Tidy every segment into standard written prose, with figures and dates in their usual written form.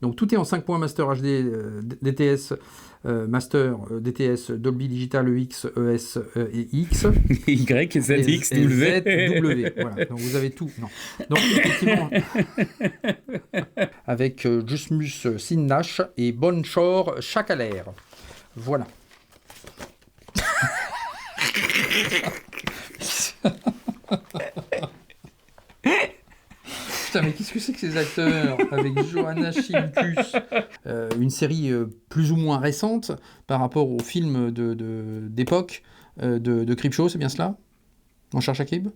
Donc tout est en 5 points Master HD, DTS, Master, DTS, Dolby Digital EX, ES et X. Y, Z, X, W. W. Voilà, donc vous avez tout. Non. Donc effectivement, avec Jusmus Sinnash et Bonchor Chakaler. Voilà. Putain, mais qu'est-ce que c'est que ces acteurs avec Johanna Chimkus, une série plus ou moins récente par rapport au film d'époque de Creepshow, c'est bien cela? Mon cher Shakib?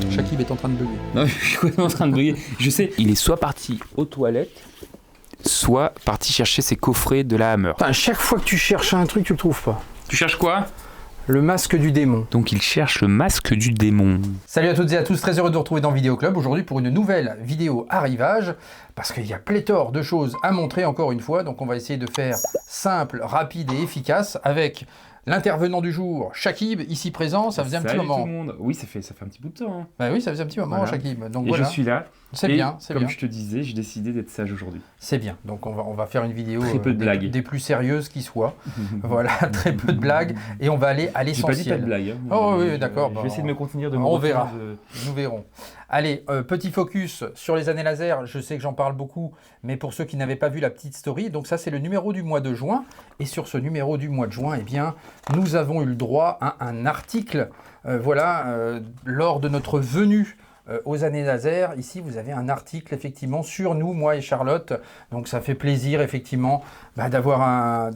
Shakib est en train de bugger. Non, je suis en train de briller. Je sais, il est soit parti aux toilettes, soit parti chercher ses coffrets de la Hammer. Putain, chaque fois que tu cherches un truc, tu le trouves pas. Tu cherches quoi? Le masque du démon. Donc il cherche le masque du démon. Salut à toutes et à tous, très heureux de vous retrouver dans Vidéo Club aujourd'hui pour une nouvelle vidéo arrivage, parce qu'il y a pléthore de choses à montrer encore une fois, donc on va essayer de faire simple, rapide et efficace avec l'intervenant du jour, Shakib, ici présent. Ça faisait un petit moment. Salut tout le monde. Oui, ça fait un petit bout de temps. Hein. Bah oui, ça faisait un petit moment, voilà. Shakib. Donc et voilà. Je suis là. C'est bien, c'est bien. Comme je te disais, j'ai décidé d'être sage aujourd'hui. C'est bien. Donc on va faire une vidéo très peu de blagues. Des plus sérieuses qui soient. Voilà, très peu de blagues. Et on va aller à l'essentiel. J'ai pas dit pas de blagues. Hein. Oh oui, d'accord. Je vais essayer de me contenir de mon On verra. Nous verrons. Allez, petit focus sur les années laser. Je sais que j'en parle beaucoup, mais pour ceux qui n'avaient pas vu la petite story, donc ça c'est le numéro du mois de juin. Et sur ce numéro du mois de juin, eh bien, nous avons eu le droit à un article, lors de notre venue aux années laser. Ici, vous avez un article effectivement sur nous, moi et Charlotte. Donc ça fait plaisir effectivement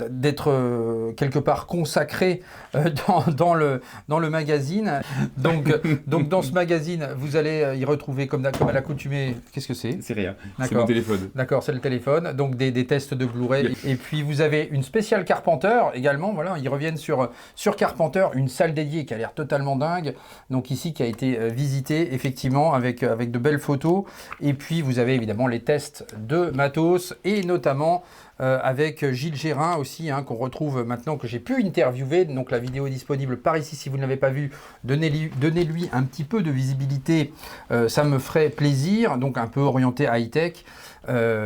d'être quelque part consacré dans le magazine. Donc dans ce magazine, vous allez y retrouver comme à l'accoutumée. Qu'est-ce que c'est? C'est rien. C'est mon téléphone. D'accord, c'est le téléphone. Donc des tests de Blu-ray. Yes. Et puis vous avez une spéciale Carpenter également. Voilà, ils reviennent sur Carpenter, une salle dédiée qui a l'air totalement dingue. Donc ici qui a été visitée effectivement avec de belles photos. Et puis vous avez évidemment les tests de matos et notamment avec Gilles Gérin aussi, hein, qu'on retrouve maintenant, que j'ai pu interviewer. Donc la vidéo est disponible par ici si vous ne l'avez pas vue. Donnez-lui un petit peu de visibilité, ça me ferait plaisir. Donc un peu orienté high-tech.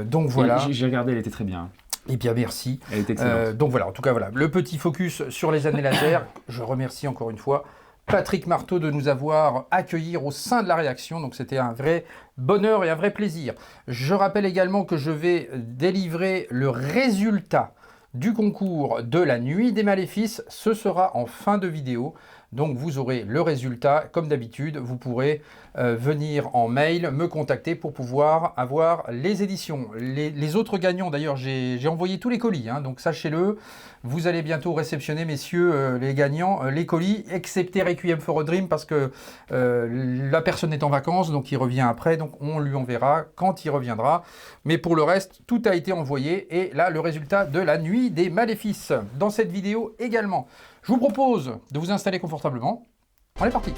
Donc voilà. J'ai regardé, elle était très bien. Eh bien merci. Elle est excellente. Donc voilà, en tout cas voilà, le petit focus sur les années laser. Je remercie encore une fois Patrick Marteau de nous avoir accueillis au sein de la rédaction. Donc c'était un vrai bonheur et un vrai plaisir. Je rappelle également que je vais délivrer le résultat du concours de la Nuit des Maléfices. Ce sera en fin de vidéo. Donc vous aurez le résultat. Comme d'habitude, vous pourrez venir en mail, me contacter pour pouvoir avoir les éditions. Les autres gagnants, d'ailleurs, j'ai envoyé tous les colis. Hein, donc sachez-le, vous allez bientôt réceptionner, messieurs, les gagnants, les colis, excepté Requiem for a Dream, parce que la personne est en vacances, donc il revient après. Donc on lui enverra quand il reviendra. Mais pour le reste, tout a été envoyé. Et là, le résultat de la Nuit des Maléfices. Dans cette vidéo également. Je vous propose de vous installer confortablement. On est parti.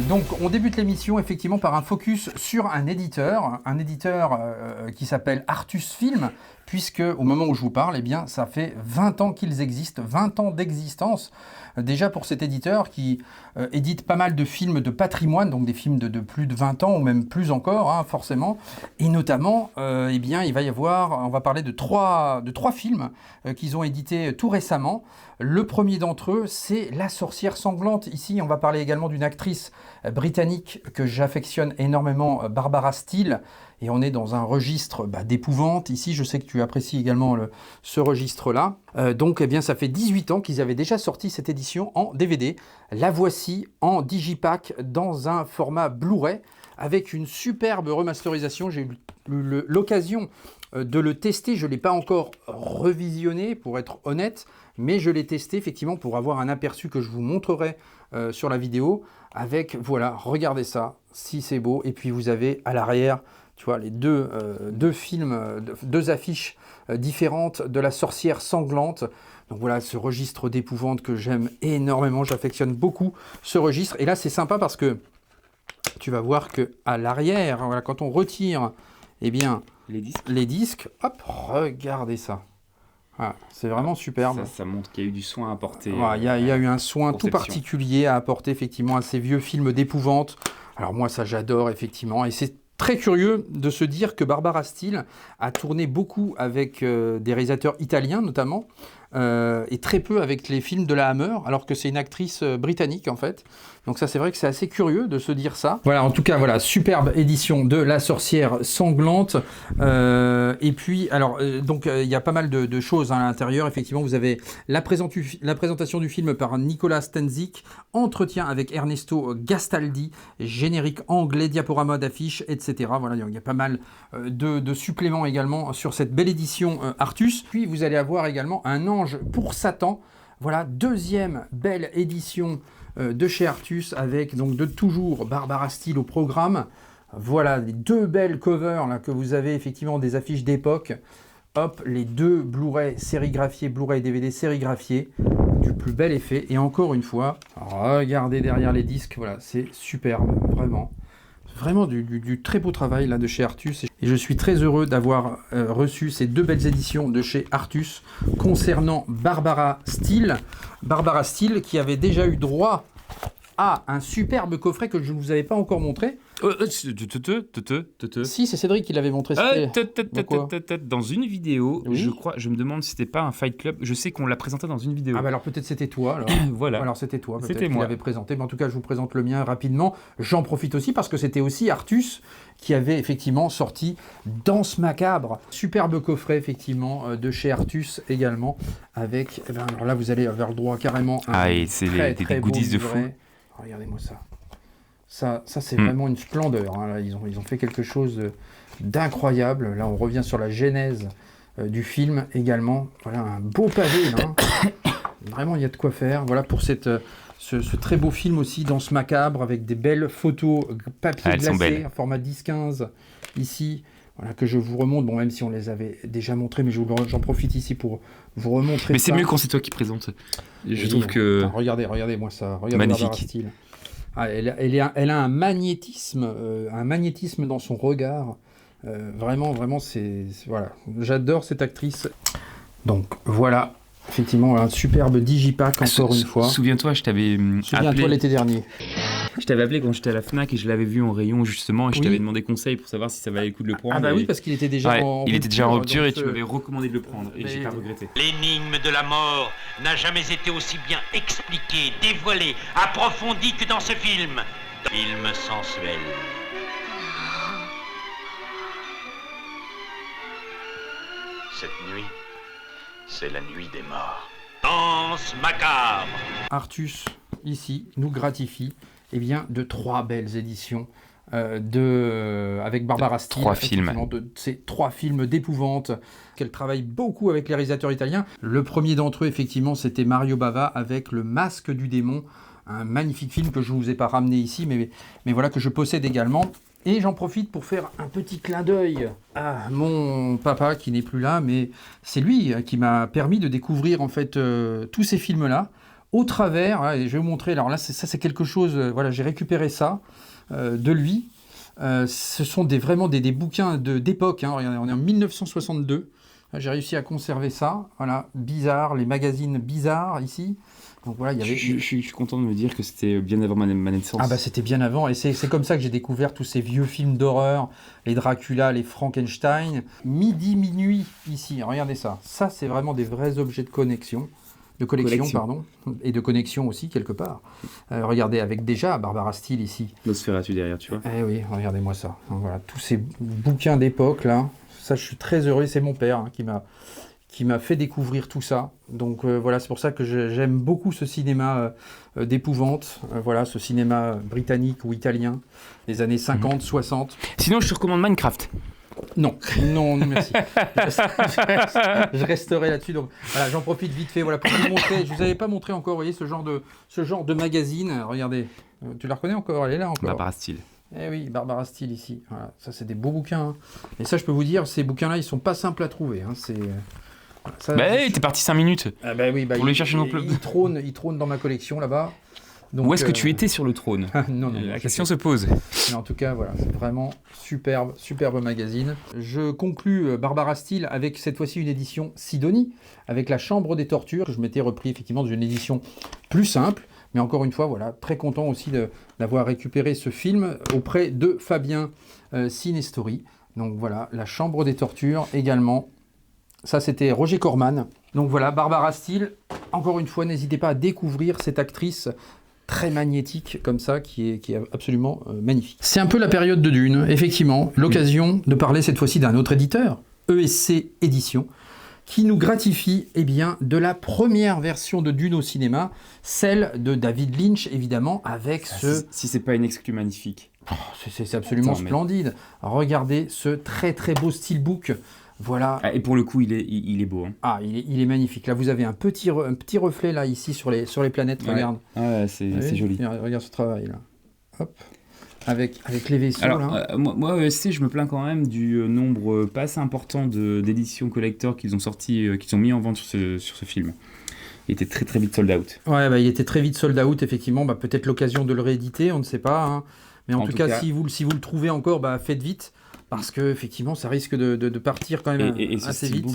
Donc on débute l'émission effectivement par un focus sur un éditeur qui s'appelle Artus Film, puisque au moment où je vous parle, eh bien, ça fait 20 ans qu'ils existent, 20 ans d'existence déjà pour cet éditeur qui édite pas mal de films de patrimoine, donc des films de plus de 20 ans ou même plus encore, hein, forcément, et notamment, eh bien, il va y avoir, on va parler de trois films qu'ils ont édités tout récemment. Le premier d'entre eux, c'est La Sorcière Sanglante. Ici, on va parler également d'une actrice britannique que j'affectionne énormément, Barbara Steele. Et on est dans un registre d'épouvante. Ici, je sais que tu apprécies également ce registre-là. Donc, eh bien, ça fait 18 ans qu'ils avaient déjà sorti cette édition en DVD. La voici en digipack dans un format Blu-ray avec une superbe remasterisation. J'ai eu l'occasion de le tester. Je ne l'ai pas encore revisionné, pour être honnête, mais je l'ai testé effectivement pour avoir un aperçu que je vous montrerai sur la vidéo. Avec, voilà, regardez ça, si c'est beau. Et puis, vous avez à l'arrière, tu vois, les deux films, deux affiches différentes de La Sorcière Sanglante. Donc voilà, ce registre d'épouvante que j'aime énormément, j'affectionne beaucoup ce registre. Et là, c'est sympa parce que tu vas voir qu'à l'arrière, voilà, quand on retire, eh bien, Les disques. Les disques, hop, regardez ça. Voilà, c'est vraiment superbe. Ça montre qu'il y a eu du soin à apporter. Voilà, il y a eu un soin tout conception. particulier à apporter effectivement à ces vieux films d'épouvante. Alors moi ça j'adore effectivement et c'est très curieux de se dire que Barbara Steele a tourné beaucoup avec des réalisateurs italiens notamment et très peu avec les films de la Hammer alors que c'est une actrice britannique en fait. Donc ça c'est vrai que c'est assez curieux de se dire ça. Voilà, en tout cas voilà, superbe édition de La Sorcière Sanglante. Et puis alors donc il y a pas mal de choses à l'intérieur. Effectivement, vous avez la présentation du film par Nicolas Stenzik, entretien avec Ernesto Gastaldi, générique anglais, diaporama d'affiches, etc. Voilà, il y a pas mal de suppléments également sur cette belle édition Artus. Puis vous allez avoir également Un ange pour Satan. Voilà, deuxième belle édition de chez Artus avec donc de toujours Barbara Steele au programme. Voilà les deux belles covers là que vous avez effectivement des affiches d'époque. Hop, les deux Blu-ray sérigraphiés, Blu-ray DVD sérigraphiés du plus bel effet. Et encore une fois, regardez derrière les disques, voilà, c'est superbe, vraiment. Vraiment du très beau travail là de chez Artus. Et je suis très heureux d'avoir reçu ces deux belles éditions de chez Artus concernant Barbara Steele. Barbara Steele qui avait déjà eu droit à un superbe coffret que je ne vous avais pas encore montré. Si, c'est Cédric qui l'avait montré. Dans une vidéo, Oui. je me demande si c'était pas un Fight Club. Je sais qu'on l'a présenté dans une vidéo. Ah bah alors peut-être c'était toi. Alors. Voilà. Alors c'était toi, peut-être C'était qui moi. l'avait présenté. Mais en tout cas, je vous présente le mien rapidement. J'en profite aussi parce que c'était aussi Artus qui avait effectivement sorti Danse Macabre. Superbe coffret effectivement de chez Artus également. Avec, eh ben, alors là vous allez avoir le droit carrément à Ah, et c'est des goodies de fou. Regardez-moi ça. Ça c'est vraiment une splendeur. Hein. Là, ils ont fait quelque chose d'incroyable. Là, on revient sur la genèse du film également. Voilà, un beau pavé. Là, hein. Vraiment, il y a de quoi faire. Voilà pour ce très beau film aussi, Danse Macabre, avec des belles photos papier Elles sont glacé, belles. en format 10-15, ici. Voilà, que je vous remonte. Bon, même si on les avait déjà montrés, mais j'en profite ici pour vous remontrer Mais c'est ça. mieux quand c'est toi qui présente. Je Oui, trouve que... Attends, regardez-moi ça. Regardez Magnifique. Barbara Steele. Ah, elle a un magnétisme dans son regard. Vraiment, voilà. J'adore cette actrice. Donc voilà, effectivement, un superbe digipack encore une fois. Souviens-toi, je t'avais Souviens-toi appelé. l'été dernier. Je t'avais appelé quand j'étais à la Fnac et je l'avais vu en rayon justement et je Oui. t'avais demandé conseil pour savoir si ça valait le coup de le prendre. Ah bah et- oui, parce qu'il était déjà Ouais, en il était déjà en rupture et donc, tu m'avais recommandé de le prendre et mais- j'ai pas regretté. L'énigme de la mort n'a jamais été aussi bien expliquée, dévoilée, approfondie que dans ce film. Film sensuel. Cette nuit, c'est la nuit des morts. Danse macabre. Artus, ici, nous gratifie de 3 belles éditions avec Barbara Steele. 3 films. Effectivement, de ces 3 films d'épouvante, qu'elle travaille beaucoup avec les réalisateurs italiens. Le premier d'entre eux, effectivement, c'était Mario Bava avec Le Masque du Démon, un magnifique film que je ne vous ai pas ramené ici, mais voilà, que je possède également. Et j'en profite pour faire un petit clin d'œil à mon papa qui n'est plus là, mais c'est lui qui m'a permis de découvrir en fait tous ces films-là au travers. Et je vais vous montrer. Alors là, c'est quelque chose. Voilà, j'ai récupéré ça de lui. Ce sont vraiment des bouquins d'époque. Hein. Regardez, on est en 1962. J'ai réussi à conserver ça. Voilà, bizarre, les magazines bizarres ici. Donc voilà, il y avait. Je suis content de me dire que c'était bien avant ma naissance. Ah bah c'était bien avant, et c'est comme ça que j'ai découvert tous ces vieux films d'horreur, les Dracula, les Frankenstein. Midi, minuit, ici, regardez ça. Ça, c'est vraiment des vrais objets de collection, pardon, et de connexion aussi, quelque part. Regardez, avec déjà Barbara Steele ici. Nosferatu derrière, tu vois. Eh oui, regardez-moi ça. Donc voilà, tous ces bouquins d'époque, là, ça, je suis très heureux, c'est mon père hein, qui m'a fait découvrir tout ça. Donc voilà, c'est pour ça que j'aime beaucoup ce cinéma d'épouvante, voilà, ce cinéma britannique ou italien des années 50, 60. Sinon, je te recommande Minecraft. Non, merci. Je resterai là-dessus. Donc voilà, j'en profite vite fait voilà, pour vous montrer. Je vous avais pas montré encore, vous voyez, ce genre de magazine. Regardez, tu la reconnais encore, elle est là encore. Barbara Steele. Eh oui, Barbara Steele ici. Voilà, ça c'est des beaux bouquins. Hein. Et ça, je peux vous dire, ces bouquins-là, ils sont pas simples à trouver. Hein. Ça, Bah, hey, t'es parti 5 minutes. Ah bah oui, Pour les chercher non plus. il trône dans ma collection là-bas. Donc, Où est-ce que tu étais sur le trône? Non, La question se pose. Mais en tout cas, voilà, c'est vraiment superbe magazine. Je conclus Barbara Steele avec cette fois-ci une édition Sidonie, avec La Chambre des Tortures, que je m'étais repris effectivement dans une édition plus simple. Mais encore une fois, voilà, très content aussi d'avoir récupéré ce film auprès de Fabien Cinestory. Donc voilà, La Chambre des Tortures également. Ça, c'était Roger Corman. Donc voilà, Barbara Steele. Encore une fois, n'hésitez pas à découvrir cette actrice très magnétique comme ça, qui est absolument magnifique. C'est un peu la période de Dune, effectivement. L'occasion de parler cette fois-ci d'un autre éditeur, ESC Éditions, qui nous gratifie de la première version de Dune au cinéma, celle de David Lynch, évidemment, avec Si c'est pas une exclue magnifique. Oh, c'est absolument splendide. Regardez ce très beau steelbook. Voilà. Et pour le coup, il est beau. Hein. Ah, il est magnifique. Là, vous avez un petit reflet là ici sur les planètes. Ouais. Regarde. Ouais, c'est joli. Regarde ce travail là. Hop. Avec les vaisseaux. Alors, là. moi, ESC, je me plains quand même du nombre pas assez important d'éditions collector qu'ils ont sorti, qu'ils ont mis en vente sur ce film. Il était très vite sold out. Ouais, il était très vite sold out, effectivement. Peut-être l'occasion de le rééditer, on ne sait pas. Hein. Mais en tout cas, si vous le trouvez encore, faites vite. Parce que effectivement, ça risque de partir quand même assez vite.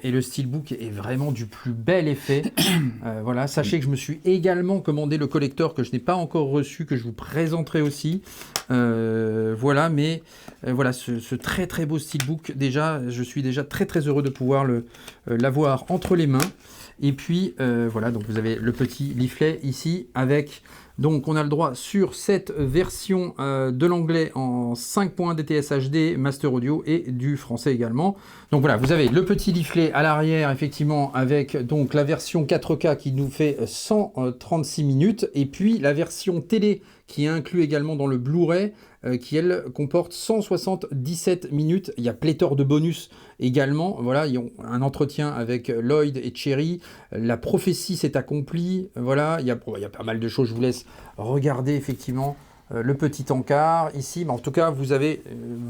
Et le steelbook est vraiment du plus bel effet. Voilà, sachez que je me suis également commandé le collector que je n'ai pas encore reçu, que je vous présenterai aussi. Voilà, mais voilà, ce très beau steelbook, déjà, je suis déjà très heureux de pouvoir l'avoir entre les mains. Et puis voilà, donc vous avez le petit leaflet ici avec. Donc on a le droit sur cette version de l'anglais en 5.1 DTS HD, Master Audio et du français également. Donc voilà, vous avez le petit leaflet à l'arrière effectivement avec donc la version 4K qui nous fait 136 minutes et puis la version télé qui est inclus également dans le Blu-ray qui elle comporte 177 minutes. Il y a pléthore de bonus également. Voilà, il y a un entretien avec Lloyd et Cherry. La prophétie s'est accomplie. Voilà, il y a pas mal de choses. Je vous laisse regarder effectivement le petit encart ici. Mais en tout cas, vous avez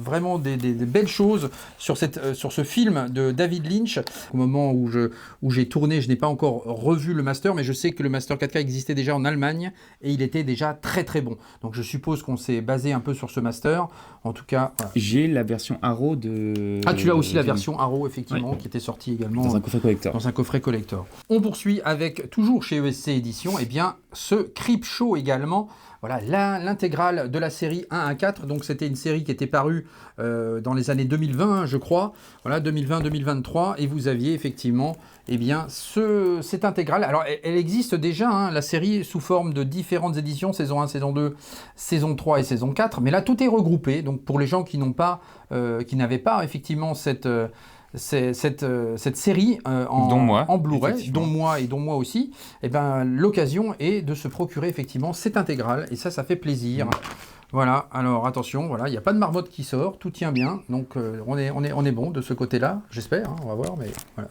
vraiment des belles choses sur ce film de David Lynch. Au moment où j'ai tourné, je n'ai pas encore revu le master, mais je sais que le master 4K existait déjà en Allemagne et il était déjà très bon. Donc je suppose qu'on s'est basé un peu sur ce master. En tout cas, voilà. J'ai la version Arrow de... Ah, tu as aussi la version Arrow, effectivement, qui était sortie également dans un coffret collector. On poursuit avec, toujours chez ESC Éditions, ce Creepshow également. Voilà, l'intégrale de la série 1 à 4. Donc, c'était une série qui était parue dans les années 2020, je crois. Voilà, 2020-2023. Et vous aviez effectivement cette intégrale. Alors, elle existe déjà, la série, sous forme de différentes éditions, saison 1, saison 2, saison 3 et saison 4. Mais là, tout est regroupé. Donc, pour les gens qui n'avaient pas effectivement cette série en Blu-ray, dont moi aussi, l'occasion est de se procurer effectivement cette intégrale et ça fait plaisir. Voilà, alors attention, voilà, il n'y a pas de marmotte qui sort, tout tient bien, donc on est bon de ce côté-là, j'espère, on va voir, mais voilà.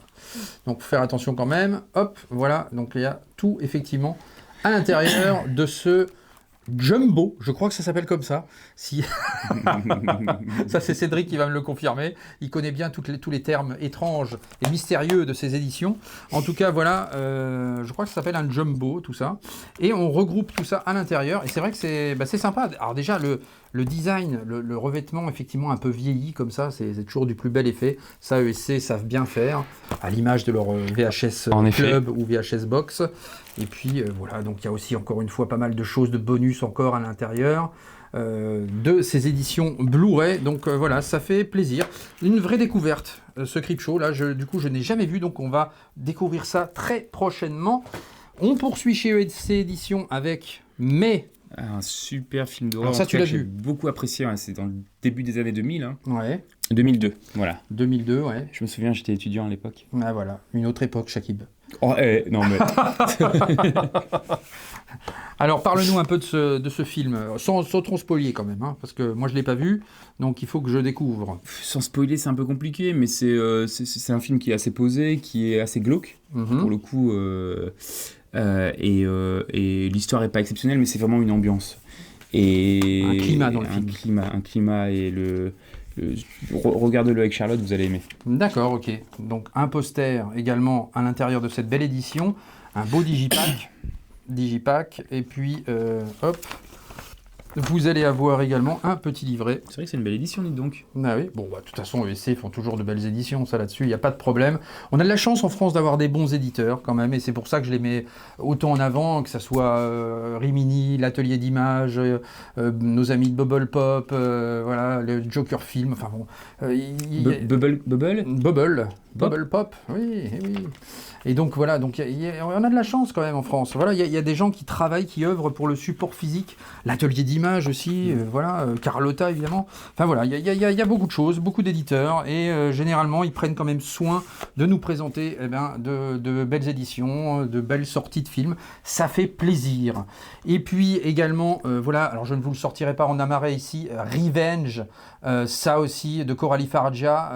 Donc faire attention quand même, hop, voilà, donc il y a tout effectivement à l'intérieur de ce Jumbo, je crois que ça s'appelle comme ça. Ça, c'est Cédric qui va me le confirmer. Il connaît bien tous les termes étranges et mystérieux de ces éditions. En tout cas, voilà, je crois que ça s'appelle un Jumbo, tout ça. Et on regroupe tout ça à l'intérieur. Et c'est vrai que c'est sympa. Alors déjà, le design, le revêtement, effectivement, un peu vieilli comme ça, c'est toujours du plus bel effet. Ça, ESC savent bien faire, à l'image de leur VHS Club ou VHS Box. Et puis voilà, donc il y a aussi encore une fois pas mal de choses, de bonus encore à l'intérieur de ces éditions Blu-ray. Donc voilà, ça fait plaisir. Une vraie découverte, ce Creepshow. Là, du coup, je n'ai jamais vu, donc on va découvrir ça très prochainement. On poursuit chez ESC Éditions avec un super film d'horreur. Alors ça, tu l'as vu. J'ai beaucoup apprécié, c'est dans le début des années 2000. Hein. Ouais. 2002, voilà. 2002, ouais. Je me souviens, j'étais étudiant à l'époque. Ah voilà, une autre époque, Shakib. Oh, non mais... Alors, parle-nous un peu de ce film, sans trop spoiler quand même, parce que moi je ne l'ai pas vu, donc il faut que je découvre. Sans spoiler, c'est un peu compliqué, mais c'est un film qui est assez posé, qui est assez glauque, pour le coup, et l'histoire n'est pas exceptionnelle, mais c'est vraiment une ambiance. Et un climat dans le film. Un climat et regardez-le avec Charlotte, vous allez aimer. D'accord, ok. Donc un poster également à l'intérieur de cette belle édition, un beau digipack. Digipack. Et puis, hop, vous allez avoir également un petit livret. C'est vrai que c'est une belle édition, dites donc. Ah oui, bon, bah, de toute façon, ESC font toujours de belles éditions, ça là-dessus, il n'y a pas de problème. On a de la chance en France d'avoir des bons éditeurs quand même, et c'est pour ça que je les mets autant en avant, que ce soit Rimini, l'atelier d'images, nos amis de Bubble Pop, voilà, le Joker Film, enfin bon. Bubble Bubble Pop, oui, oui. Et donc voilà, donc on a de la chance quand même en France. Voilà, il y a des gens qui travaillent, qui œuvrent pour le support physique, l'atelier d'image aussi, voilà, Carlotta évidemment. Enfin voilà, il y a beaucoup de choses, beaucoup d'éditeurs, et généralement ils prennent quand même soin de nous présenter de belles éditions, de belles sorties de films. Ça fait plaisir. Et puis également, voilà, alors je ne vous le sortirai pas en amarré ici, Revenge, ça aussi de Coralie Fargia.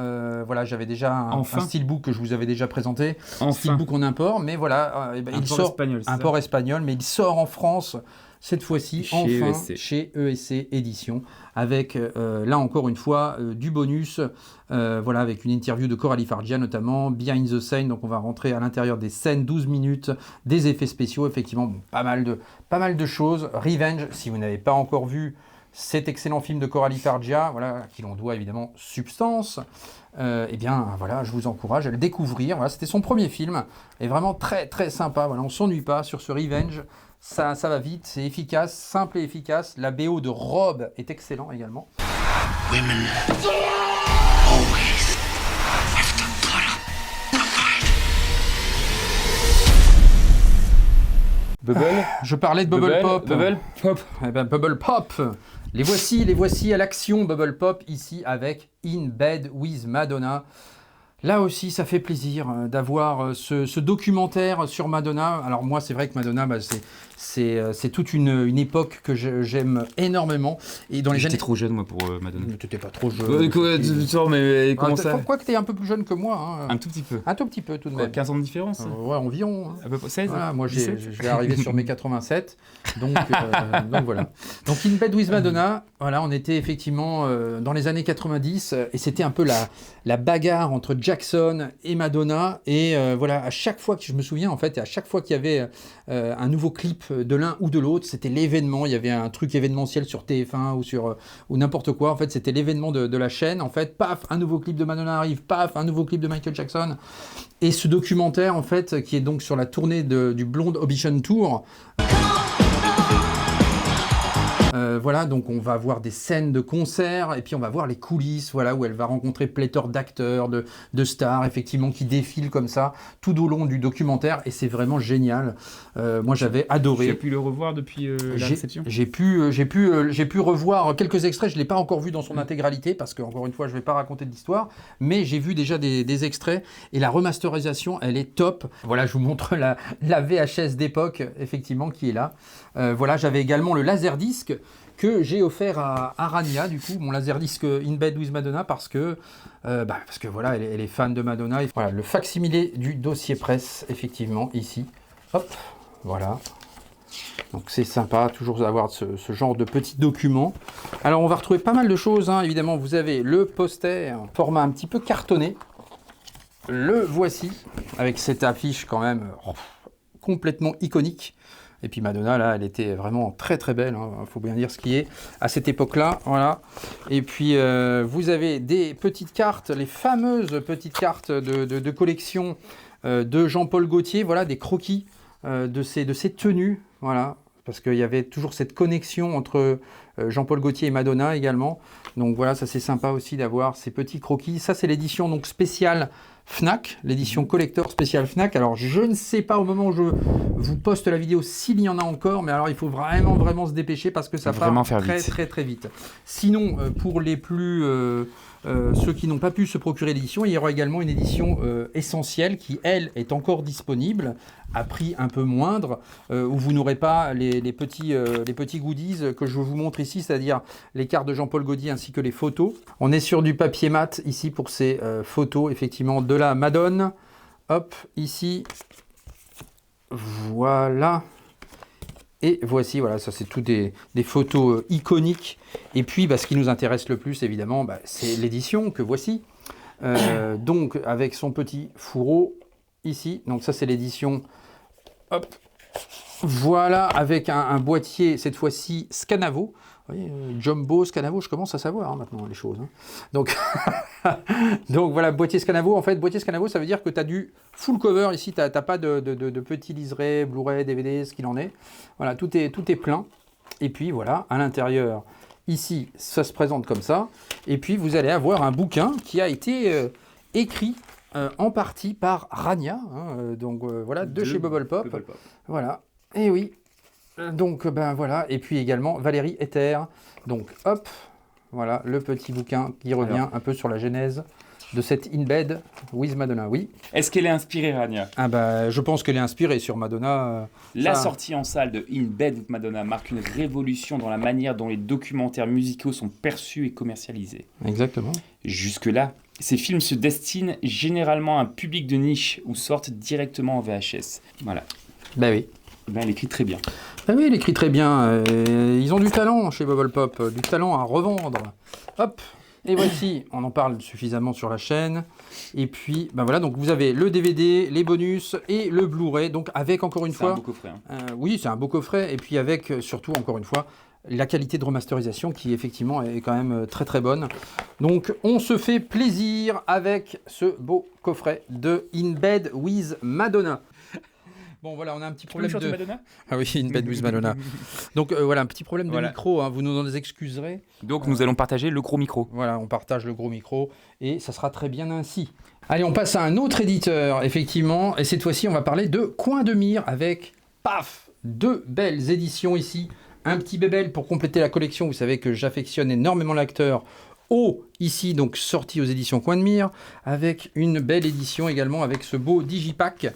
Voilà, j'avais déjà un steelbook que je vous avais déjà présenté. Steelbook en import, mais voilà, il sort import espagnol, mais il sort en France cette fois-ci, enfin, chez ESC Éditions, avec, là encore une fois, du bonus, voilà, avec une interview de Coralie Fargia, notamment, Behind the Scene, donc on va rentrer à l'intérieur des scènes, 12 minutes, des effets spéciaux, effectivement, bon, pas mal de choses. Revenge, si vous n'avez pas encore vu cet excellent film de Coralie Fargia, voilà, qui l'on doit évidemment Substance, eh bien voilà, je vous encourage à le découvrir. Voilà, c'était son premier film, et vraiment très très sympa. Voilà, on s'ennuie pas sur ce Revenge. Ça va vite, c'est efficace, simple et efficace. La BO de Rob est excellent également. Women always have to put up the fight. Bubble. Je parlais de Bubble Pop. Bubble Pop. Eh ben, Bubble Pop. Les voici à l'action, Bubble Pop, ici avec In Bed with Madonna. Là aussi, ça fait plaisir d'avoir ce documentaire sur Madonna. Alors moi, c'est vrai que Madonna, c'est toute une époque que j'aime énormément. Et dans les J'étais trop jeune, moi, pour Madonna. T'étais pas trop jeune. Mais comment ça? Pourquoi que t'es un peu plus jeune que moi, hein. Un tout petit peu. Un tout petit peu, tout de même. 15 ans de différence. Ouais, environ. Hein. À peu près 16. Voilà, moi, je vais arriver sur mes 87. Donc voilà. Donc In Bed with Madonna, voilà, on était effectivement dans les années 90, et c'était un peu la bagarre entre Jackson et Madonna. Et voilà, à chaque fois que je me souviens, en fait, à chaque fois qu'il y avait un nouveau clip de l'un ou de l'autre, c'était l'événement. Il y avait un truc événementiel sur TF1 ou n'importe quoi. En fait, c'était l'événement de la chaîne. En fait, paf, un nouveau clip de Madonna arrive, paf, un nouveau clip de Michael Jackson. Et ce documentaire, en fait, qui est donc sur la tournée du Blonde Audition Tour. Voilà, donc on va voir des scènes de concert, et puis on va voir les coulisses, voilà, où elle va rencontrer pléthore d'acteurs, de stars, effectivement, qui défilent comme ça tout au long du documentaire, et c'est vraiment génial. Moi, j'avais adoré. Tu as pu le revoir depuis la réception? J'ai pu revoir quelques extraits. Je l'ai pas encore vu dans son intégralité, parce que, encore une fois, je vais pas raconter de l'histoire, mais j'ai vu déjà des extraits, et la remasterisation, elle est top. Voilà, je vous montre la VHS d'époque, effectivement, qui est là. Voilà, j'avais également le Laserdisc que j'ai offert à Rania, du coup, mon Laserdisc In Bed with Madonna, parce que voilà, elle est fan de Madonna. Et voilà, le facsimilé du dossier presse, effectivement, ici. Hop, voilà. Donc c'est sympa, toujours d'avoir ce genre de petits documents. Alors on va retrouver pas mal de choses, hein. Évidemment, vous avez le poster, format un petit peu cartonné. Le voici, avec cette affiche quand même complètement iconique. Et puis Madonna, là, elle était vraiment très très belle, hein. Faut bien dire ce qui est à cette époque-là, voilà. Et puis vous avez des petites cartes, les fameuses petites cartes de collection de Jean-Paul Gaultier, voilà, des croquis de ces tenues, voilà, parce qu'il y avait toujours cette connexion entre Jean-Paul Gaultier et Madonna également. Donc voilà, ça c'est sympa aussi d'avoir ces petits croquis. Ça c'est l'édition donc spéciale Fnac, l'édition collector spéciale Fnac. Alors je ne sais pas au moment où je vous poste la vidéo s'il y en a encore, mais alors il faut vraiment se dépêcher, parce que ça part très vite. Sinon, pour les plus ceux qui n'ont pas pu se procurer l'édition, il y aura également une édition essentielle qui, elle, est encore disponible à prix un peu moindre, où vous n'aurez pas les petits goodies que je vous montre ici, c'est-à-dire les cartes de Jean-Paul Gaultier ainsi que les photos. On est sur du papier mat ici pour ces photos, effectivement, de la Madone. Hop, ici, voilà. Et voici, voilà, ça c'est tout des photos iconiques. Et puis, ce qui nous intéresse le plus, évidemment, c'est l'édition que voici. Donc, avec son petit fourreau ici. Donc ça, c'est l'édition, hop, Voilà, avec un boîtier, cette fois-ci, Scanavo. Vous voyez, Jumbo, Scanavo, je commence à savoir maintenant les choses. Hein. Donc, donc voilà, boîtier Scanavo. En fait, boîtier Scanavo, ça veut dire que tu as du full cover. Ici, tu n'as pas de petits liserés, Blu-ray, DVD, ce qu'il en est. Voilà, tout est plein. Et puis voilà, à l'intérieur, ici, ça se présente comme ça. Et puis, vous allez avoir un bouquin qui a été écrit en partie par Rania. Hein, donc voilà, de chez Bubble Pop. Voilà, et oui. Donc, ben voilà, et puis également Valérie Ether. Donc, hop, voilà, le petit bouquin qui revient un peu sur la genèse de cette In Bed with Madonna, oui. Est-ce qu'elle est inspirée, Rania ? Ah bah, je pense qu'elle est inspirée sur Madonna. La sortie en salle de In Bed with Madonna marque une révolution dans la manière dont les documentaires musicaux sont perçus et commercialisés. Exactement. Jusque-là, ces films se destinent généralement à un public de niche ou sortent directement en VHS. Voilà. Ben oui. Ben, elle écrit très bien. Ben oui, elle écrit très bien. Ils ont du talent chez Bubble Pop, du talent à revendre. Hop. Et voici, on en parle suffisamment sur la chaîne. Et puis, ben voilà, donc vous avez le DVD, les bonus et le Blu-ray. Donc avec encore une fois. C'est un beau coffret. Hein. Oui, c'est un beau coffret. Et puis avec surtout, encore une fois, la qualité de remasterisation qui effectivement est quand même très très bonne. Donc on se fait plaisir avec ce beau coffret de In Bed with Madonna. Bon voilà, on a un petit problème de... Madonna ? Ah oui, In Bed with Madonna. Donc voilà, un petit problème de micro, hein, vous nous en excuserez. Donc nous allons partager le gros micro. Voilà, on partage le gros micro et ça sera très bien ainsi. Allez, on passe à un autre éditeur, effectivement, et cette fois-ci on va parler de Coin de Mire avec, paf, 2 belles éditions ici. Un petit bébel pour compléter la collection, vous savez que j'affectionne énormément l'acteur. Ici, donc sorti aux éditions Coin de Mire, avec une belle édition également avec ce beau digipack.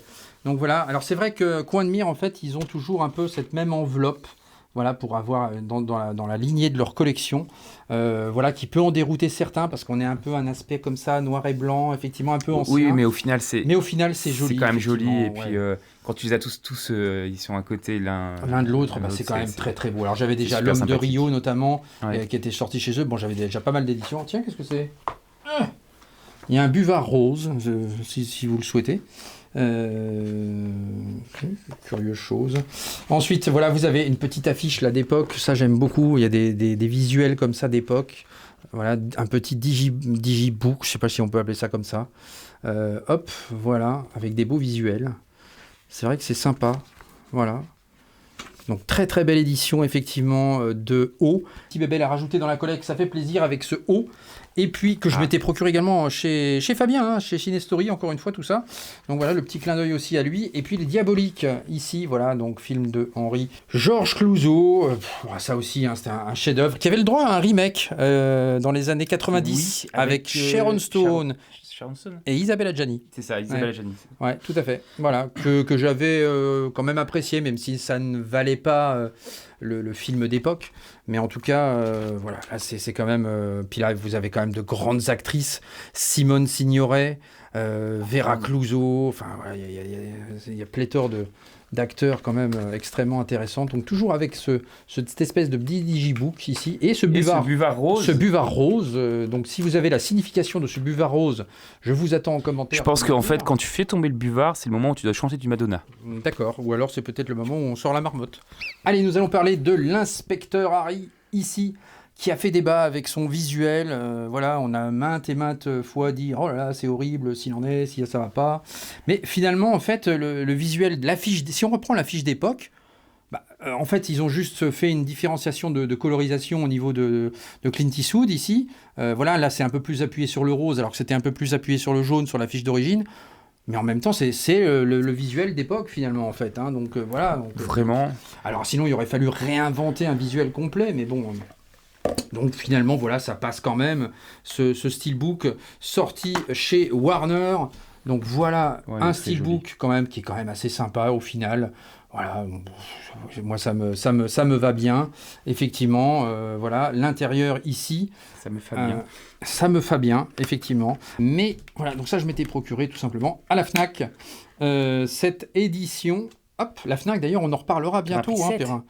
Donc voilà, alors c'est vrai que Coin de Mire, en fait, ils ont toujours un peu cette même enveloppe, voilà, pour avoir dans la lignée de leur collection, voilà, qui peut en dérouter certains, parce qu'on est un peu un aspect comme ça, noir et blanc, effectivement un peu ancien. Oui, mais au final, c'est joli. C'est quand même joli, et puis ouais. quand tu les as tous ils sont à côté l'un de l'autre, bah, c'est quand même très très beau. Alors j'avais déjà L'Homme de Rio notamment, qui était sorti chez eux. Bon, j'avais déjà pas mal d'éditions. Tiens, qu'est-ce que c'est ? Il y a un buvard rose, si vous le souhaitez. Curieuse chose. Ensuite, voilà, vous avez une petite affiche là d'époque. Ça, j'aime beaucoup. Il y a des visuels comme ça d'époque. Voilà, un petit digibook, je sais pas si on peut appeler ça comme ça. Hop, voilà, avec des beaux visuels. C'est vrai que c'est sympa. Voilà. Donc très très belle édition effectivement de O. Petit bébé à rajouter dans la collecte, ça fait plaisir avec ce O. Et puis que je m'étais procuré également chez Fabien, hein, chez Cinestory, encore une fois tout ça. Donc voilà, le petit clin d'œil aussi à lui. Et puis les Diaboliques ici, voilà, donc film de Georges Clouzot. Ça aussi, hein, c'était un chef-d'œuvre qui avait le droit à un remake dans les années 90 avec Sharon Stone. Et Isabelle Adjani. C'est ça, Isabelle Adjani. Ouais, tout à fait. Voilà, que j'avais quand même apprécié, même si ça ne valait pas le film d'époque. Mais en tout cas, voilà, là, c'est quand même... puis là, vous avez quand même de grandes actrices. Simone Signoret, Vera Clouzot. Enfin, voilà, il y a pléthore d'acteurs quand même extrêmement intéressants. Donc toujours avec cette espèce de petit digibook ici. Et ce buvard rose. Ce buvard rose. Donc si vous avez la signification de ce buvard rose, je vous attends en commentaire. Je pense qu'en fait, quand tu fais tomber le buvard, c'est le moment où tu dois chanter du Madonna. D'accord. Ou alors c'est peut-être le moment où on sort la marmotte. Allez, nous allons parler de l'inspecteur Harry ici, qui a fait débat avec son visuel. Voilà, on a maintes et maintes fois dit « Oh là là, c'est horrible, s'il en est, si ça va pas ». Mais finalement, en fait, le visuel de l'affiche, si on reprend l'affiche d'époque, en fait, ils ont juste fait une différenciation de colorisation au niveau de Clint Eastwood ici. Voilà, là, c'est un peu plus appuyé sur le rose, alors que c'était un peu plus appuyé sur le jaune sur l'affiche d'origine. Mais en même temps, c'est le visuel d'époque, finalement, en fait. Hein. Donc, voilà. Donc, vraiment. Alors, sinon, il aurait fallu réinventer un visuel complet, mais bon... Donc finalement, voilà, ça passe quand même, ce steelbook sorti chez Warner. Donc voilà, un steelbook quand même qui est quand même assez sympa au final. Voilà, moi ça me va bien. Effectivement, voilà, l'intérieur ici. Ça me fait bien. Ça me fait bien, effectivement. Mais voilà, donc ça je m'étais procuré tout simplement à la Fnac. Cette édition, hop, la Fnac d'ailleurs, on en reparlera bientôt. Hein, Perrin.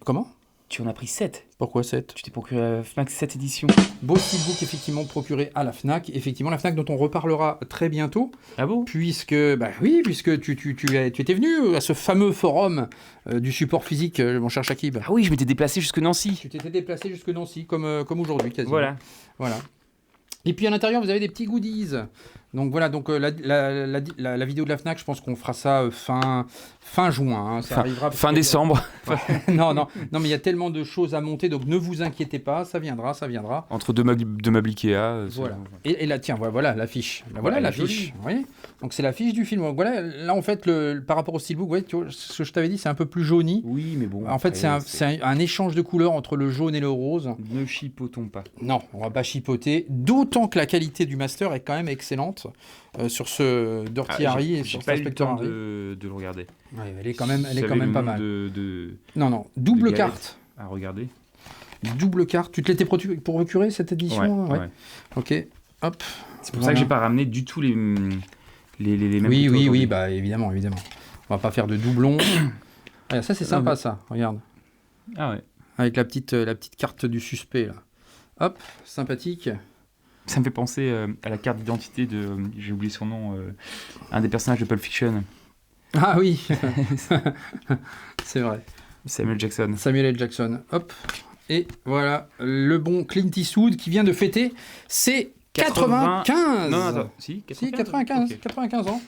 Comment ? Tu en as pris 7. Pourquoi 7? Tu t'es procuré à la Fnac 7 éditions. Beau steelbook effectivement procuré à la Fnac. Effectivement, la Fnac dont on reparlera très bientôt. Ah bon? Puisque tu étais venu à ce fameux forum du support physique, mon cher Shakib. Ah oui, je m'étais déplacé jusque Nancy. Tu t'étais déplacé jusque Nancy, comme aujourd'hui quasiment. Voilà. Et puis à l'intérieur, vous avez des petits goodies. Donc voilà, la vidéo de la Fnac, je pense qu'on fera ça fin juin. Hein. Ça arrivera fin décembre. non, mais il y a tellement de choses à monter, donc ne vous inquiétez pas, ça viendra. Entre deux meubles Ikea. Voilà. Et là, tiens, voilà l'affiche. Voilà l'affiche. Vous voyez ? Donc c'est l'affiche du film. Donc, voilà, là en fait, par rapport au steelbook, ouais, tu vois, ce que je t'avais dit, c'est un peu plus jauni. Oui, mais bon. En fait, c'est un échange de couleurs entre le jaune et le rose. Ne chipotons pas. Non, on va pas chipoter. D'autant que la qualité du master est quand même excellente sur ce Dirty Harry et sur cet Inspector Harry. De le regarder. Ouais, elle est quand même pas mal. Non, double carte. À regarder. Double carte. Tu te l'étais procurer cette édition? Ouais. Ok. Hop. C'est pour ça que j'ai pas ramené du tout les mêmes. Oui, bah évidemment. On va pas faire de doublons. Regarde, ça c'est sympa ça. Regarde. Ah ouais. Avec la petite carte du suspect là. Hop, sympathique. Ça me fait penser à la carte d'identité de, j'ai oublié son nom, un des personnages de Pulp Fiction. Ah oui. C'est vrai. Samuel L. Jackson. Hop. Et voilà, le bon Clint Eastwood qui vient de fêter ses 95. Non, attends. Si, 95. Okay. 95 ans.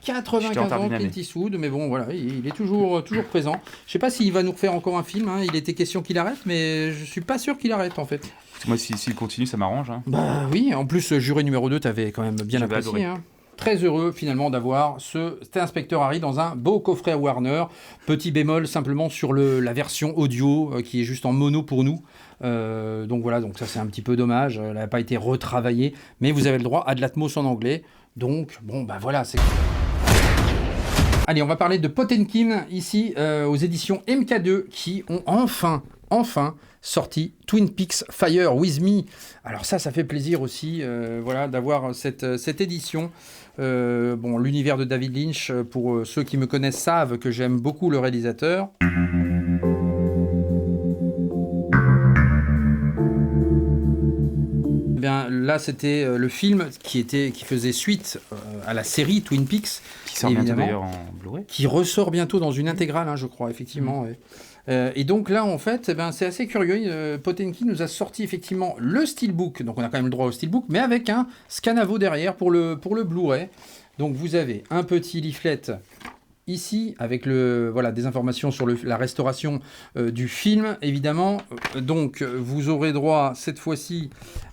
95 ans, Clint Eastwood, mais bon, voilà, il est toujours présent. Je sais pas s'il va nous refaire encore un film, hein. Il était question qu'il arrête, mais je suis pas sûr qu'il arrête, en fait. Moi, s'il continue, ça m'arrange. Hein. Bah oui, en plus, Juré numéro 2, t'avais quand même bien apprécié. Hein. Très heureux, finalement, d'avoir cet Inspector Harry dans un beau coffret Warner. Petit bémol, simplement, sur la version audio, qui est juste en mono pour nous. Donc voilà, donc ça, c'est un petit peu dommage. Elle n'a pas été retravaillée, mais vous avez le droit à de l'Atmos en anglais. Donc, bon, bah voilà, c'est... Allez, on va parler de Potemkin, ici, aux éditions MK2, qui ont enfin sorti Twin Peaks Fire With Me. Alors ça fait plaisir aussi, voilà, d'avoir cette édition. L'univers de David Lynch, pour ceux qui me connaissent savent que j'aime beaucoup le réalisateur. Eh bien, là, c'était le film qui faisait suite à la série Twin Peaks. Qui sort bientôt d'ailleurs en Blu-ray. Qui ressort bientôt dans une intégrale, hein, je crois, effectivement. Et donc là, en fait, c'est assez curieux. Potemkin nous a sorti effectivement le steelbook. Donc on a quand même le droit au steelbook, mais avec un scanavo derrière pour le Blu-ray. Donc vous avez un petit leaflet ici avec des informations sur la restauration du film, évidemment. Donc vous aurez droit cette fois-ci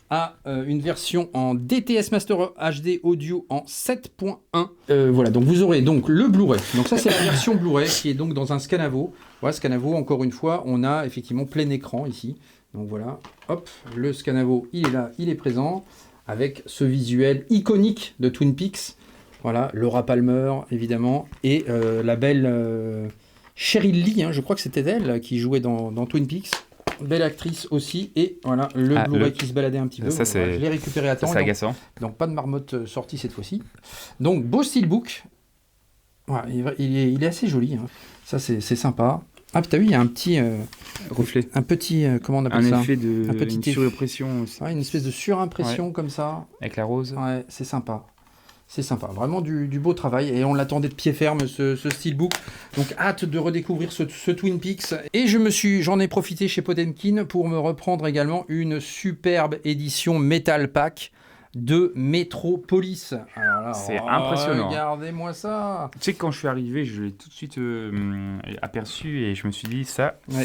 à une version en DTS Master HD Audio en 7.1. Voilà, donc vous aurez donc le Blu-ray. Donc ça, c'est la version Blu-ray qui est donc dans un scanavo. Voilà, scanavo, encore une fois, on a effectivement plein écran ici. Donc voilà, hop, le scanavo, il est là, il est présent, avec ce visuel iconique de Twin Peaks. Voilà, Laura Palmer, évidemment, et la belle Cheryl Lee, hein, je crois que c'était elle qui jouait dans Twin Peaks. Belle actrice aussi, et voilà le Blu-ray qui se baladait un petit peu. Ça, je l'ai récupéré à temps. C'est agaçant. Donc pas de marmotte sortie cette fois-ci. Donc beau steelbook. Voilà, il est assez joli. Hein. Ça c'est sympa. Ah, puis t'as vu, il y a un petit reflet. Un petit comment on appelle ça? Un effet une surimpression aussi. Ouais, une espèce de surimpression comme ça. Avec la rose. Ouais, c'est sympa. C'est sympa, vraiment du beau travail, et on l'attendait de pied ferme, ce steelbook. Donc hâte de redécouvrir ce Twin Peaks. Et j'en ai profité chez Potemkin pour me reprendre également une superbe édition Metal Pack de Metropolis. Alors là, c'est impressionnant. Regardez-moi ça. Tu sais que quand je suis arrivé, je l'ai tout de suite aperçu et je me suis dit ça. Ouais.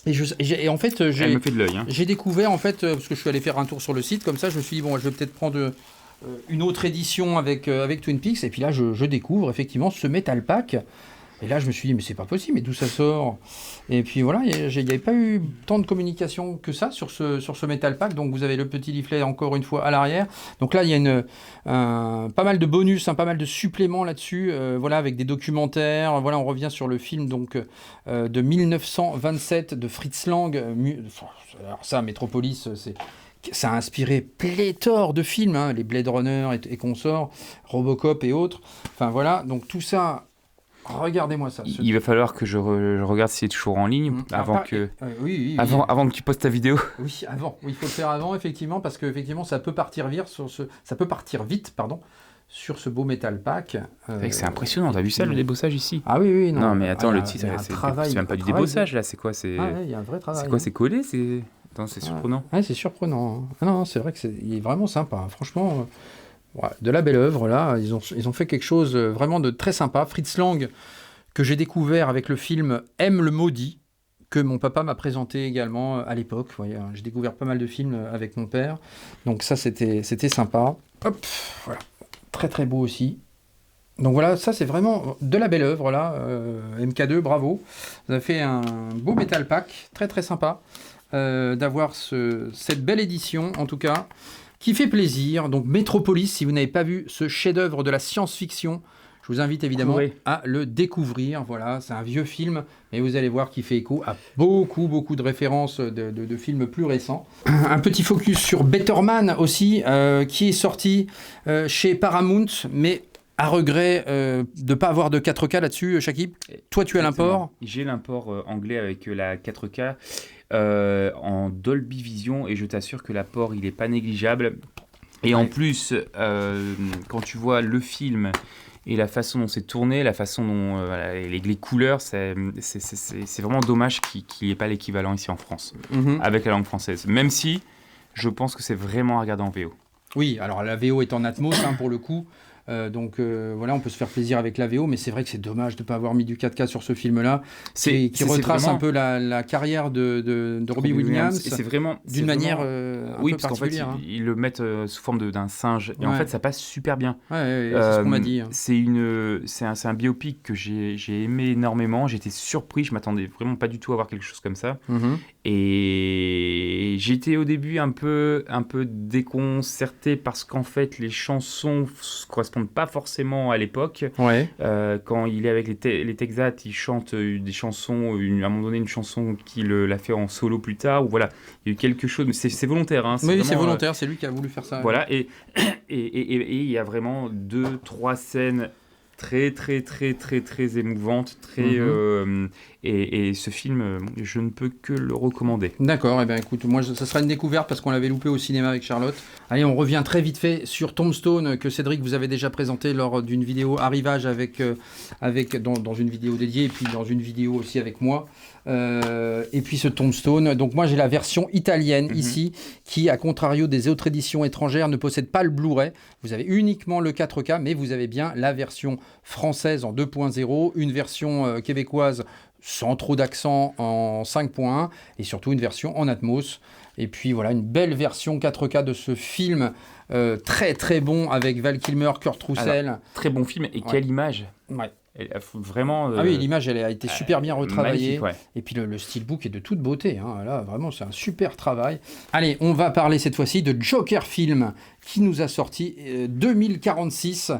Et en fait, elle me fait de l'œil. Hein. J'ai découvert, en fait, parce que je suis allé faire un tour sur le site, comme ça, je me suis dit, bon, je vais peut-être prendre une autre édition avec Twin Peaks, et puis là, je découvre effectivement ce Metal Pack. Et là, je me suis dit, mais c'est pas possible, mais d'où ça sort? Et puis voilà, il n'y avait pas eu tant de communication que ça sur ce Metal Pack. Donc vous avez le petit leaflet encore une fois à l'arrière. Donc là, il y a pas mal de bonus, pas mal de suppléments là-dessus, voilà, avec des documentaires. Voilà, on revient sur le film donc, de 1927 de Fritz Lang. Alors ça, Metropolis, ça a inspiré pléthore de films, hein, les Blade Runner et consorts, Robocop et autres. Enfin voilà, donc tout ça Regardez-moi ça. Il va falloir que je regarde s'il est toujours en ligne avant que tu postes ta vidéo. Oui, avant. Oui, il faut le faire avant, effectivement, parce que effectivement, ça peut partir vite sur ce beau Metal Pack. C'est impressionnant, t'as vu ça, le débossage ici? Ah oui, non. Non, mais attends, le titre, c'est même pas du débossage, là, c'est quoi? Il y a un vrai travail. C'est quoi, c'est collé? Attends, c'est surprenant. Ouais, c'est surprenant. Ah non, c'est vrai il est vraiment sympa. Franchement, de la belle œuvre, là. Ils ont fait quelque chose vraiment de très sympa. Fritz Lang, que j'ai découvert avec le film M le maudit, que mon papa m'a présenté également à l'époque. J'ai découvert pas mal de films avec mon père. Donc ça, c'était sympa. Hop, voilà. Très très beau aussi. Donc voilà, ça c'est vraiment de la belle œuvre là. MK2, bravo. Vous avez fait un beau Metal Pack, très très sympa d'avoir cette belle édition en tout cas, qui fait plaisir. Donc Metropolis, si vous n'avez pas vu ce chef-d'œuvre de la science-fiction, je vous invite évidemment à le découvrir. Voilà, c'est un vieux film, mais vous allez voir qu'il fait écho à beaucoup de références de films plus récents. Un petit focus sur Better Man aussi, qui est sorti chez Paramount, mais à regret de ne pas avoir de 4K là-dessus, Shakib. Toi, tu as l'import? J'ai l'import anglais avec la 4K en Dolby Vision, et je t'assure que l'apport, il n'est pas négligeable. Et en plus, quand tu vois le film et la façon dont c'est tourné, la façon dont les couleurs, c'est vraiment dommage qu'il n'y ait pas l'équivalent ici en France, avec la langue française. Même si je pense que c'est vraiment à regarder en VO. Oui, alors la VO est en Atmos pour le coup. Donc voilà, on peut se faire plaisir avec la VO, mais c'est vrai que c'est dommage de ne pas avoir mis du 4K sur ce film-là, qui retrace vraiment un peu la carrière de Robbie Williams. Et c'est vraiment d'une manière un peu parce particulière. Qu'en fait, ils le mettent sous forme d'un singe, et en fait, ça passe super bien. C'est ce qu'on m'a dit. C'est un biopic que j'ai aimé énormément. J'étais surpris, je m'attendais vraiment pas du tout à voir quelque chose comme ça. Et j'étais au début un peu déconcerté parce qu'en fait, les chansons correspondent pas forcément à l'époque. Quand il est avec les Texas, il chante des chansons, à un moment donné une chanson qu'il a fait en solo plus tard, ou voilà, il y a eu quelque chose, mais c'est volontaire. Oui, c'est volontaire, c'est lui qui a voulu faire ça. Voilà, et il y a vraiment 2-3 scènes très émouvante, et ce film, je ne peux que le recommander. D'accord, et bien écoute, moi ça sera une découverte parce qu'on l'avait loupé au cinéma avec Charlotte. Allez, on revient très vite fait sur Tombstone, que Cédric vous avait déjà présenté lors d'une vidéo arrivage dans une vidéo dédiée, et puis dans une vidéo aussi avec moi. Et puis ce Tombstone, donc moi j'ai la version italienne ici, qui à contrario des autres éditions étrangères ne possède pas le Blu-ray. Vous avez uniquement le 4K, mais vous avez bien la version française en 2.0, une version québécoise sans trop d'accent en 5.1, et surtout une version en Atmos. Et puis voilà, une belle version 4K de ce film, très bon, avec Val Kilmer, Kurt Russell. Alors, très bon film, et quelle image. Vraiment. Ah oui, l'image, elle a été super bien retravaillée. Et puis le steelbook est de toute beauté. Là, vraiment, c'est un super travail. Allez, on va parler cette fois-ci de Joker Film, qui nous a sorti 2046.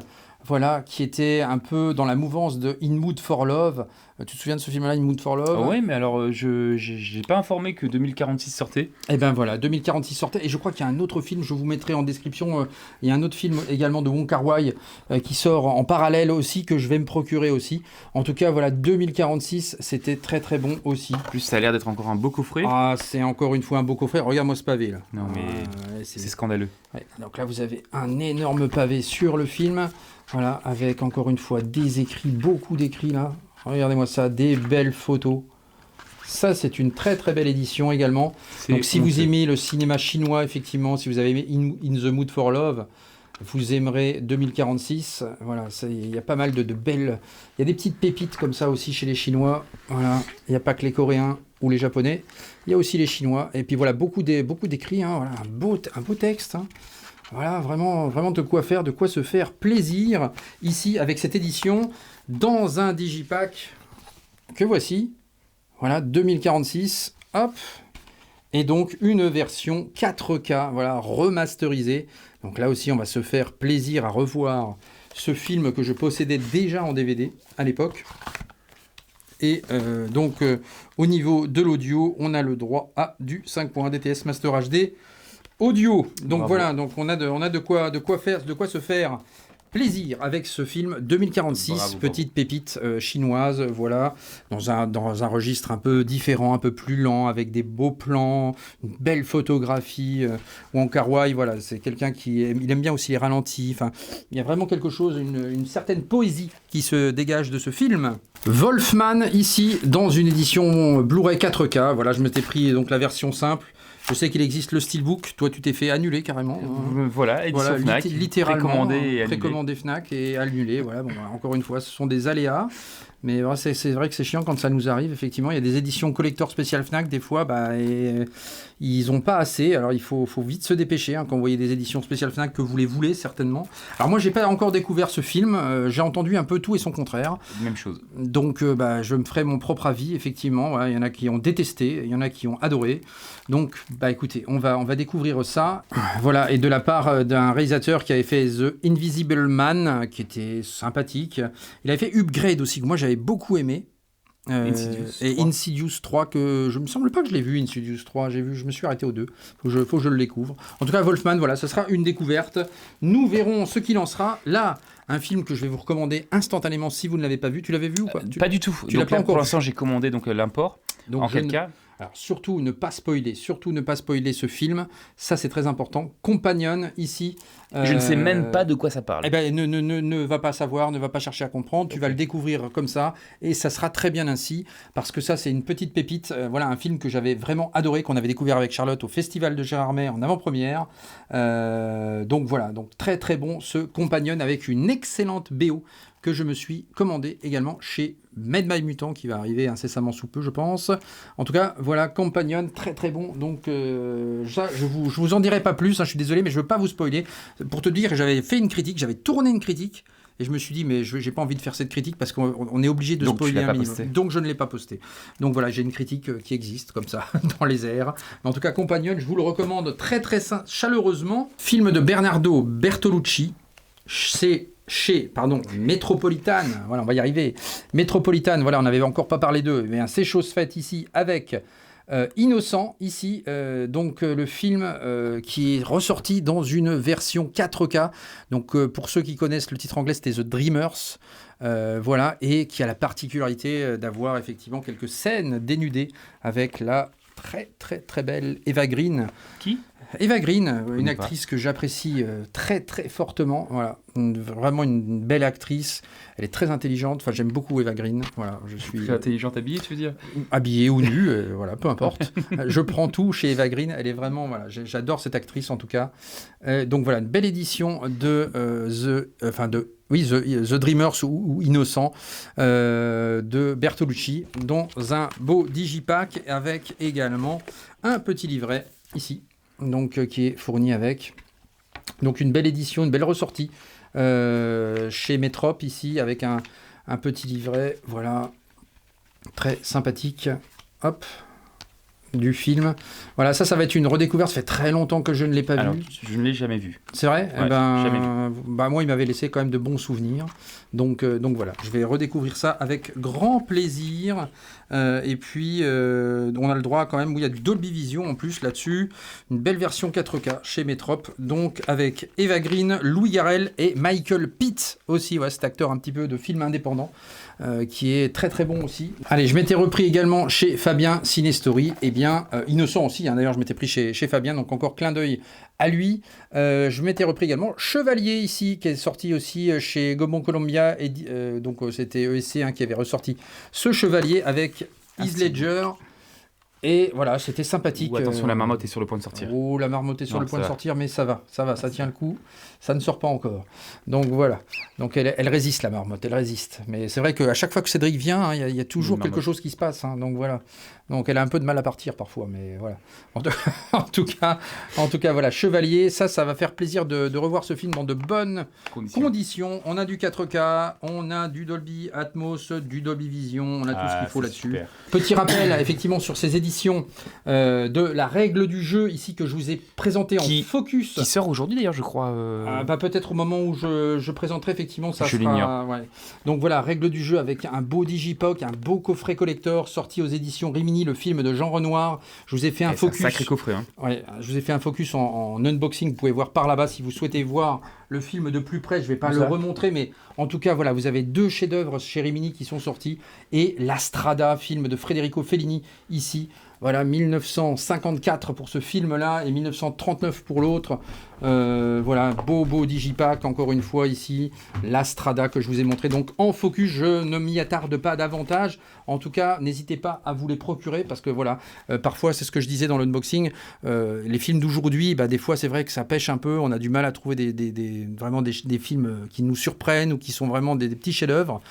Voilà, qui était un peu dans la mouvance de In Mood for Love. Tu te souviens de ce film-là, In Mood for Love? Oui, mais alors, je n'ai pas informé que 2046 sortait. Eh bien voilà, 2046 sortait. Et je crois qu'il y a un autre film, je vous mettrai en description. Il y a un autre film également de Wong Kar-wai qui sort en parallèle aussi, que je vais me procurer aussi. En tout cas, voilà, 2046, c'était très bon aussi. En plus, ça a l'air d'être encore un beau coffret. Ah, c'est encore une fois un beau coffret. Regarde-moi ce pavé, là. Non, mais c'est scandaleux. Donc là, vous avez un énorme pavé sur le film. Voilà, avec encore une fois des écrits, beaucoup d'écrits là. Regardez-moi ça, des belles photos. Ça, c'est une très belle édition également. Donc si vous aimez le cinéma chinois, effectivement, si vous avez aimé In the Mood for Love, vous aimerez 2046. Voilà, il y a pas mal de belles... Il y a des petites pépites comme ça aussi chez les Chinois. Voilà, il n'y a pas que les Coréens ou les Japonais. Il y a aussi les Chinois. Et puis voilà, beaucoup d'écrits. Voilà, un beau texte. Voilà, vraiment de quoi faire, de quoi se faire plaisir ici avec cette édition dans un digipack que voici. Voilà, 2046, hop. Et donc une version 4K, voilà, remasterisée. Donc là aussi, on va se faire plaisir à revoir ce film que je possédais déjà en DVD à l'époque. Et donc au niveau de l'audio, on a le droit à du 5.1 DTS Master HD audio. Donc voilà, donc on a de quoi faire, de quoi se faire plaisir avec ce film 2046, Bravo. petite pépite chinoise, voilà, dans un registre un peu différent, un peu plus lent, avec des beaux plans, une belle photographie. Wong Kar-wai, voilà, c'est quelqu'un il aime bien aussi les ralentis. Enfin, il y a vraiment quelque chose, une certaine poésie qui se dégage de ce film. Wolfman ici dans une édition Blu-ray 4K. Voilà, je m'étais pris donc la version simple. Je sais qu'il existe le Steelbook. Toi, tu t'es fait annuler carrément. Voilà, édition Fnac, littéralement précommandé Fnac et annulé. Voilà, bon, encore une fois, ce sont des aléas. Mais ouais, c'est vrai que c'est chiant quand ça nous arrive. Effectivement, il y a des éditions collector spécial Fnac. Des fois, ils n'ont pas assez. Alors, il faut vite se dépêcher quand vous voyez des éditions spécial Fnac que vous les voulez, certainement. Alors, moi, j'ai pas encore découvert ce film. J'ai entendu un peu tout et son contraire. Même chose. Donc, je me ferai mon propre avis, effectivement. Voilà, il y en a qui ont détesté, il y en a qui ont adoré. Donc, écoutez, on va découvrir ça. Voilà, et de la part d'un réalisateur qui avait fait The Invisible Man, qui était sympathique. Il avait fait Upgrade aussi, que moi, j'avais beaucoup aimé. Insidious 3, que je me semble pas que je l'ai vu, Insidious 3, je me suis arrêté aux 2, faut que je le découvre. En tout cas, Wolfman, voilà, ce sera une découverte. Nous verrons ce qu'il en sera. Là, un film que je vais vous recommander instantanément si vous ne l'avez pas vu. Tu l'avais vu ou pas Pas du tout. Tu l'as pas encore pour l'instant, j'ai commandé l'import en 4K. Alors surtout ne pas spoiler ce film, ça c'est très important. Companion ici. Je ne sais même pas de quoi ça parle. Eh ben ne va pas savoir, ne va pas chercher à comprendre, tu vas le découvrir comme ça et ça sera très bien ainsi parce que ça c'est une petite pépite. Voilà un film que j'avais vraiment adoré, qu'on avait découvert avec Charlotte au Festival de Gérardmer en avant-première. Donc voilà, donc très très bon ce Companion avec une excellente BO que je me suis commandé également chez Made by Mutant qui va arriver incessamment sous peu je pense. En tout cas voilà Companion très très bon donc ça, je vous en dirai pas plus, je suis désolé mais je veux pas vous spoiler. Pour te dire j'avais fait une critique, j'avais tourné une critique et je me suis dit mais j'ai pas envie de faire cette critique parce qu'on est obligé de donc, spoiler un minimum. Posté. Donc je ne l'ai pas posté. Donc voilà j'ai une critique qui existe comme ça dans les airs. Mais en tout cas Companion je vous le recommande très très chaleureusement. Film de Bernardo Bertolucci. C'est chez Metropolitan, voilà, on va y arriver. Metropolitan, voilà, on n'avait encore pas parlé d'eux, mais c'est chose faite ici avec Innocent, ici, donc le film qui est ressorti dans une version 4K. Donc pour ceux qui connaissent le titre anglais, c'était The Dreamers. Voilà, et qui a la particularité d'avoir effectivement quelques scènes dénudées avec la très très très belle Eva Green. Qui ? Eva Green, une actrice que j'apprécie très très fortement. Voilà, vraiment une belle actrice. Elle est très intelligente. Enfin, j'aime beaucoup Eva Green. Voilà, je suis plus intelligente habillée, tu veux dire ? Habillée ou nue, voilà, peu importe. Je prends tout chez Eva Green. Elle est vraiment, voilà, j'adore cette actrice en tout cas. Donc voilà, une belle édition de The Dreamers ou Innocent de Bertolucci, dans un beau digipack avec également un petit livret ici. Donc qui est fourni avec donc une belle édition, une belle ressortie chez Métrop ici avec un petit livret, voilà, très sympathique, hop, du film. Voilà, ça va être une redécouverte, ça fait très longtemps que je ne l'ai pas vu. Je ne l'ai jamais vu. C'est vrai ? Ouais, jamais vu. Moi, il m'avait laissé quand même de bons souvenirs. Donc voilà, je vais redécouvrir ça avec grand plaisir. Et puis, on a le droit quand même, où il y a du Dolby Vision en plus là-dessus. Une belle version 4K chez Métrop. Donc avec Eva Green, Louis Garrel et Michael Pitt aussi. Ouais, cet acteur un petit peu de film indépendant. Qui est très très bon aussi. Allez, je m'étais repris également chez Fabien Cinestory, et bien Innocent aussi, d'ailleurs je m'étais pris chez Fabien, donc encore clin d'œil à lui. Je m'étais repris également Chevalier ici, qui est sorti aussi chez Gaumont Columbia, et donc c'était ESC qui avait ressorti ce Chevalier avec Heath Ledger. Et voilà, c'était sympathique. Attention, la marmotte est sur le point de sortir. Oh, la marmotte est sur le point de sortir, mais ça va, ça tient le coup. Ça ne sort pas encore. Donc voilà. Donc elle résiste, la marmotte, elle résiste. Mais c'est vrai qu'à chaque fois que Cédric vient, il y a toujours quelque chose qui se passe. Donc voilà. Donc elle a un peu de mal à partir parfois, mais voilà. En tout cas, voilà, Chevalier, ça va faire plaisir de revoir ce film dans de bonnes conditions. On a du 4K, on a du Dolby Atmos, du Dolby Vision, on a tout ce qu'il faut là-dessus. Super. Petit rappel, effectivement, sur ces éditions de la règle du jeu, ici, que je vous ai présenté en focus. Qui sort aujourd'hui d'ailleurs, je crois. Peut-être au moment où je présenterai effectivement effectivement, ça Je sera... l'ignore. Ouais. Donc voilà, règle du jeu avec un beau Digipoc, un beau coffret collector sorti aux éditions Rimini, le film de Jean Renoir. Je vous ai fait un C'est un focus. sacré coffret. Hein. Ouais, je vous ai fait un focus en unboxing. Vous pouvez voir par là-bas si vous souhaitez voir le film de plus près. Je ne vais pas le remontrer, mais en tout cas, voilà, vous avez 2 chefs-d'œuvre chez Rimini qui sont sortis et La Strada, film de Federico Fellini ici. Voilà, 1954 pour ce film-là et 1939 pour l'autre. Voilà, beau Digipack, encore une fois ici. La Strada que je vous ai montré. Donc en focus, je ne m'y attarde pas davantage. En tout cas, n'hésitez pas à vous les procurer parce que voilà, parfois, c'est ce que je disais dans l'unboxing. Les films d'aujourd'hui, des fois, c'est vrai que ça pêche un peu. On a du mal à trouver vraiment des films qui nous surprennent ou qui sont vraiment des petits chefs-d'œuvre.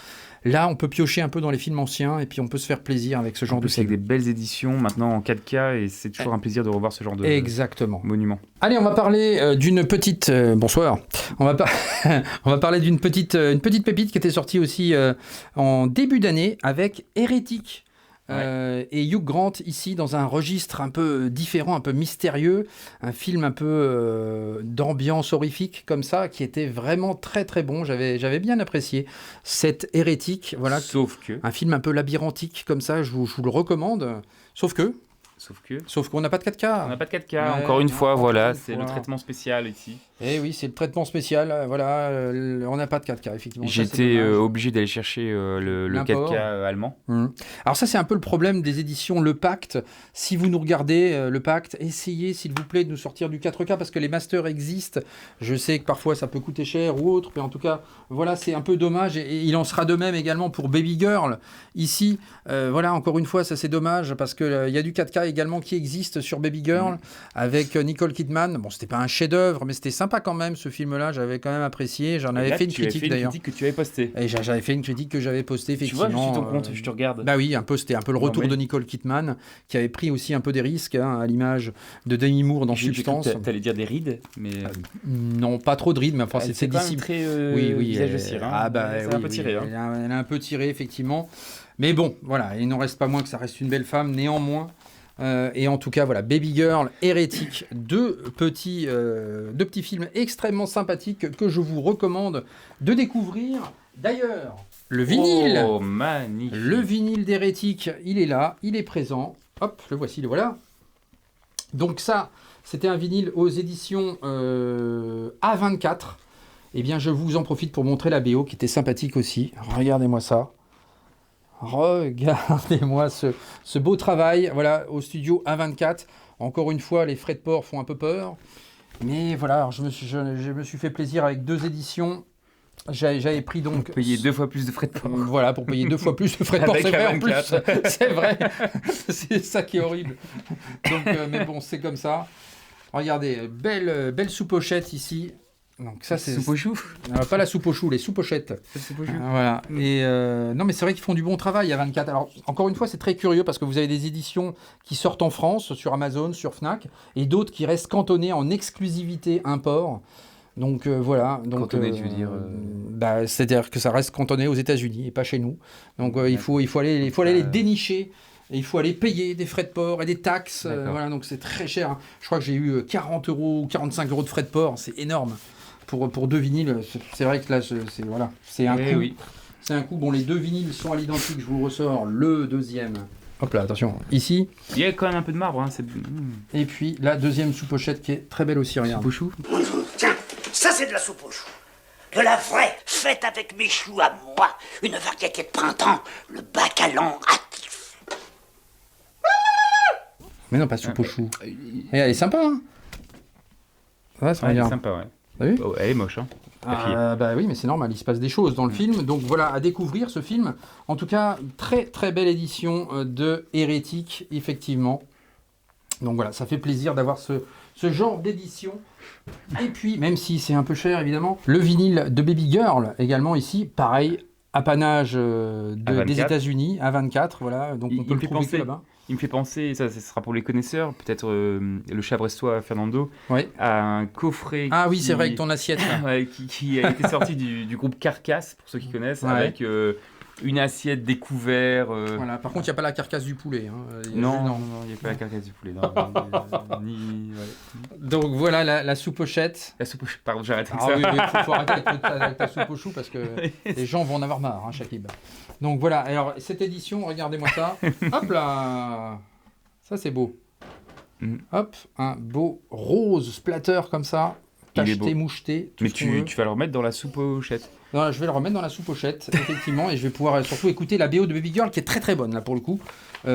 Là, on peut piocher un peu dans les films anciens et puis on peut se faire plaisir avec ce genre de film. Avec des belles éditions maintenant en 4K et c'est toujours un plaisir de revoir ce genre de monument. Allez, on va parler d'une petite... bonsoir. On va parler d'une petite pépite qui était sortie aussi en début d'année avec Hérétique. Et Hugh Grant ici dans un registre un peu différent, un peu mystérieux, un film un peu d'ambiance horrifique comme ça, qui était vraiment très très bon. J'avais bien apprécié cette Hérétique, voilà. Sauf un film un peu labyrinthique comme ça, je vous le recommande. Sauf qu'on n'a pas de 4K. On n'a pas de 4K, encore une fois, voilà, c'est le traitement spécial ici. Eh oui, c'est le traitement spécial, voilà, on n'a pas de 4K, effectivement. J'étais obligé d'aller chercher le 4K allemand. Alors ça, c'est un peu le problème des éditions Le Pacte. Si vous nous regardez, Le Pacte, essayez, s'il vous plaît, de nous sortir du 4K, parce que les masters existent. Je sais que parfois, ça peut coûter cher ou autre, mais en tout cas, voilà, c'est un peu dommage, et il en sera de même également pour Baby Girl. Ici, voilà, encore une fois, ça c'est dommage, parce qu'il y a du 4K également qui existe sur Baby Girl, avec Nicole Kidman. Bon, c'était pas un chef-d'œuvre, mais c'était sympa quand même, ce film-là, j'avais quand même apprécié. J'en avais fait une critique d'ailleurs. Une critique que tu avais postée. Et j'avais fait une critique que j'avais postée, effectivement. Tu vois, je suis ton compte, je te regarde. Bah oui, c'était un peu le retour de Nicole Kidman, qui avait pris aussi un peu des risques, à l'image de Demi Moore dans Substance. T'allais dire des rides, mais... non, pas trop de rides, mais enfin, c'est d'ici. Très oui, visage de cire. Ah bah, c'est un peu tiré. Elle a un peu tiré, effectivement. Mais bon, voilà, il n'en reste pas moins que ça reste une belle femme, néanmoins. Et en tout cas, voilà, Baby Girl, Hérétique, deux petits films extrêmement sympathiques que je vous recommande de découvrir. D'ailleurs, le vinyle, magnifique. Le vinyle d'Hérétique, il est là, il est présent. Hop, le voici, le voilà. Donc ça, c'était un vinyle aux éditions A24. Eh bien, je vous en profite pour montrer la BO qui était sympathique aussi. Regardez-moi ça. Regardez-moi ce beau travail, voilà, au studio A24. Encore une fois, les frais de port font un peu peur. Mais voilà, alors je me suis fait plaisir avec 2 éditions. J'avais pris donc... Pour payer 2 fois plus de frais de port. Voilà, pour payer 2 fois plus de frais de port, c'est vrai en plus. C'est vrai, c'est ça qui est horrible. Donc, mais bon, c'est comme ça. Regardez, belle sous-pochette ici. Donc ça, c'est soupe aux choux. Pas la soupe aux choux, les sous-pochettes. Voilà. Et non, mais c'est vrai qu'ils font du bon travail à 24. Alors encore une fois, c'est très curieux parce que vous avez des éditions qui sortent en France sur Amazon, sur Fnac, et d'autres qui restent cantonnées en exclusivité import. Donc voilà. Donc, cantonné, tu veux dire c'est-à-dire que ça reste cantonné aux États-Unis et pas chez nous. Donc il faut aller les dénicher. Et il faut aller payer des frais de port et des taxes. Voilà, donc c'est très cher. Je crois que j'ai eu 40 € ou 45 € de frais de port. C'est énorme. Pour 2 vinyles, c'est vrai que là, c'est un coup. Oui. C'est un coup. Bon, les 2 vinyles sont à l'identique. Je vous ressors le deuxième. Hop là, attention. Ici. Il y a quand même un peu de marbre. Hein, et puis la deuxième sous-pochette qui est très belle aussi. Regarde. Soupe aux choux. Tiens, ça c'est de la soupe aux choux. De la vraie, faite avec mes choux à moi. Une variété de printemps, le bacalan hâtif. Mais non, pas soupe aux choux. Et elle est sympa, hein. Ouais, elle est sympa, ouais. T'as vu ? Elle est moche, hein. Bah oui, mais c'est normal, il se passe des choses dans le film. Donc voilà, à découvrir ce film. En tout cas, très très belle édition de Hérétique, effectivement. Donc voilà, ça fait plaisir d'avoir ce genre d'édition. Et puis, même si c'est un peu cher, évidemment, le vinyle de Baby Girl, également ici, pareil, apanage des États-Unis, A24, voilà. Donc on peut le trouver que là-bas. Il me fait penser, ça sera pour les connaisseurs, peut-être le chat brestois Fernando, à un coffret. Ah oui, c'est vrai, avec ton assiette. qui a été sorti du groupe Carcasse, pour ceux qui connaissent, avec une assiette, des couverts. Voilà. Par contre, il n'y a pas la carcasse du poulet. Hein. Non, il n'y a pas la carcasse du poulet. Non, ouais. Donc voilà la soupe aux chettes. La soupe aux chettes, pardon, j'arrête avec Ah ça. oui, faut arrêter avec ta soupe aux choux parce que les gens vont en avoir marre, hein, Shakib. Donc voilà, alors cette édition, regardez-moi ça. Hop là, ça c'est beau. Hop, un beau rose splatter comme ça, tacheté, moucheté. Mais tu vas le remettre dans la soupe aux chettes. Non, je vais le remettre dans la soupe aux chettes, effectivement, et je vais pouvoir surtout écouter la BO de Baby Girl qui est très très bonne là pour le coup.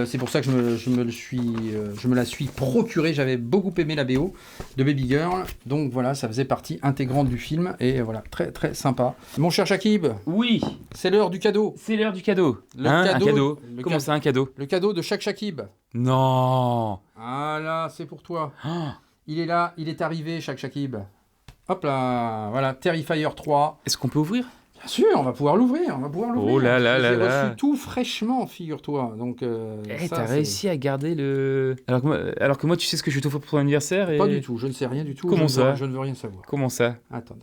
C'est pour ça que je me la suis procurée. J'avais beaucoup aimé la BO de Baby Girl, donc voilà, ça faisait partie intégrante du film et voilà, très très sympa. Mon cher Shakib, oui, c'est l'heure du cadeau. C'est l'heure du cadeau. Un cadeau. Comment ça, un cadeau? Le cadeau de chaque Shakib. Non. Voilà, c'est pour toi. Il est là, il est arrivé, chaque Shakib. Hop là, voilà, Terrifier 3. Est-ce qu'on peut ouvrir? Bien sûr, on va pouvoir l'ouvrir, Oh là là là J'ai là. reçu tout fraîchement, figure-toi. Donc, t'as réussi à garder le... Alors que moi, tu sais ce que je vais t'offrir pour ton anniversaire et... Pas du tout, je ne sais rien du tout. Comment ça? Je ne veux rien savoir. Comment ça? Attendez.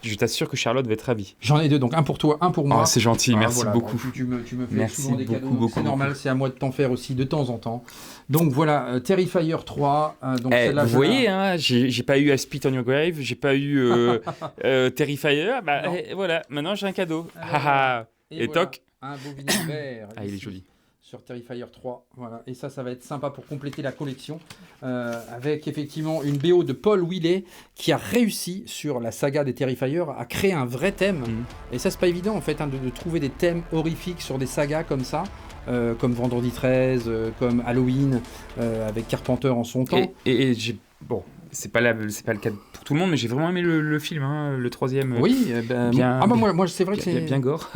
Je t'assure que Charlotte va être ravie. J'en ai deux, donc un pour toi, un pour moi. Oh, c'est gentil, merci voilà, beaucoup. Tu me fais Merci souvent des beaucoup, cadeaux, beaucoup, c'est normal, c'est à moi de t'en faire aussi de temps en temps. Donc voilà, Terrifier 3. Donc vous voyez, hein, j'ai pas eu I Spit on Your Grave, j'ai pas eu Terrifier, voilà, maintenant j'ai un cadeau. Et voilà, toc. un beau vinyle vert. Il est ici, joli. sur Terrifier 3, voilà. Et ça va être sympa pour compléter la collection, avec effectivement une BO de Paul Willet qui a réussi sur la saga des Terrifier à créer un vrai thème. Et ça, c'est pas évident en fait, hein, de trouver des thèmes horrifiques sur des sagas comme ça. Comme Vendredi 13, comme Halloween, avec Carpenter en son temps. Et j'ai... Bon, c'est pas le cas pour tout le monde, mais j'ai vraiment aimé le film, hein, le troisième. Oui, bien, moi c'est vrai que c'est... Bien gore.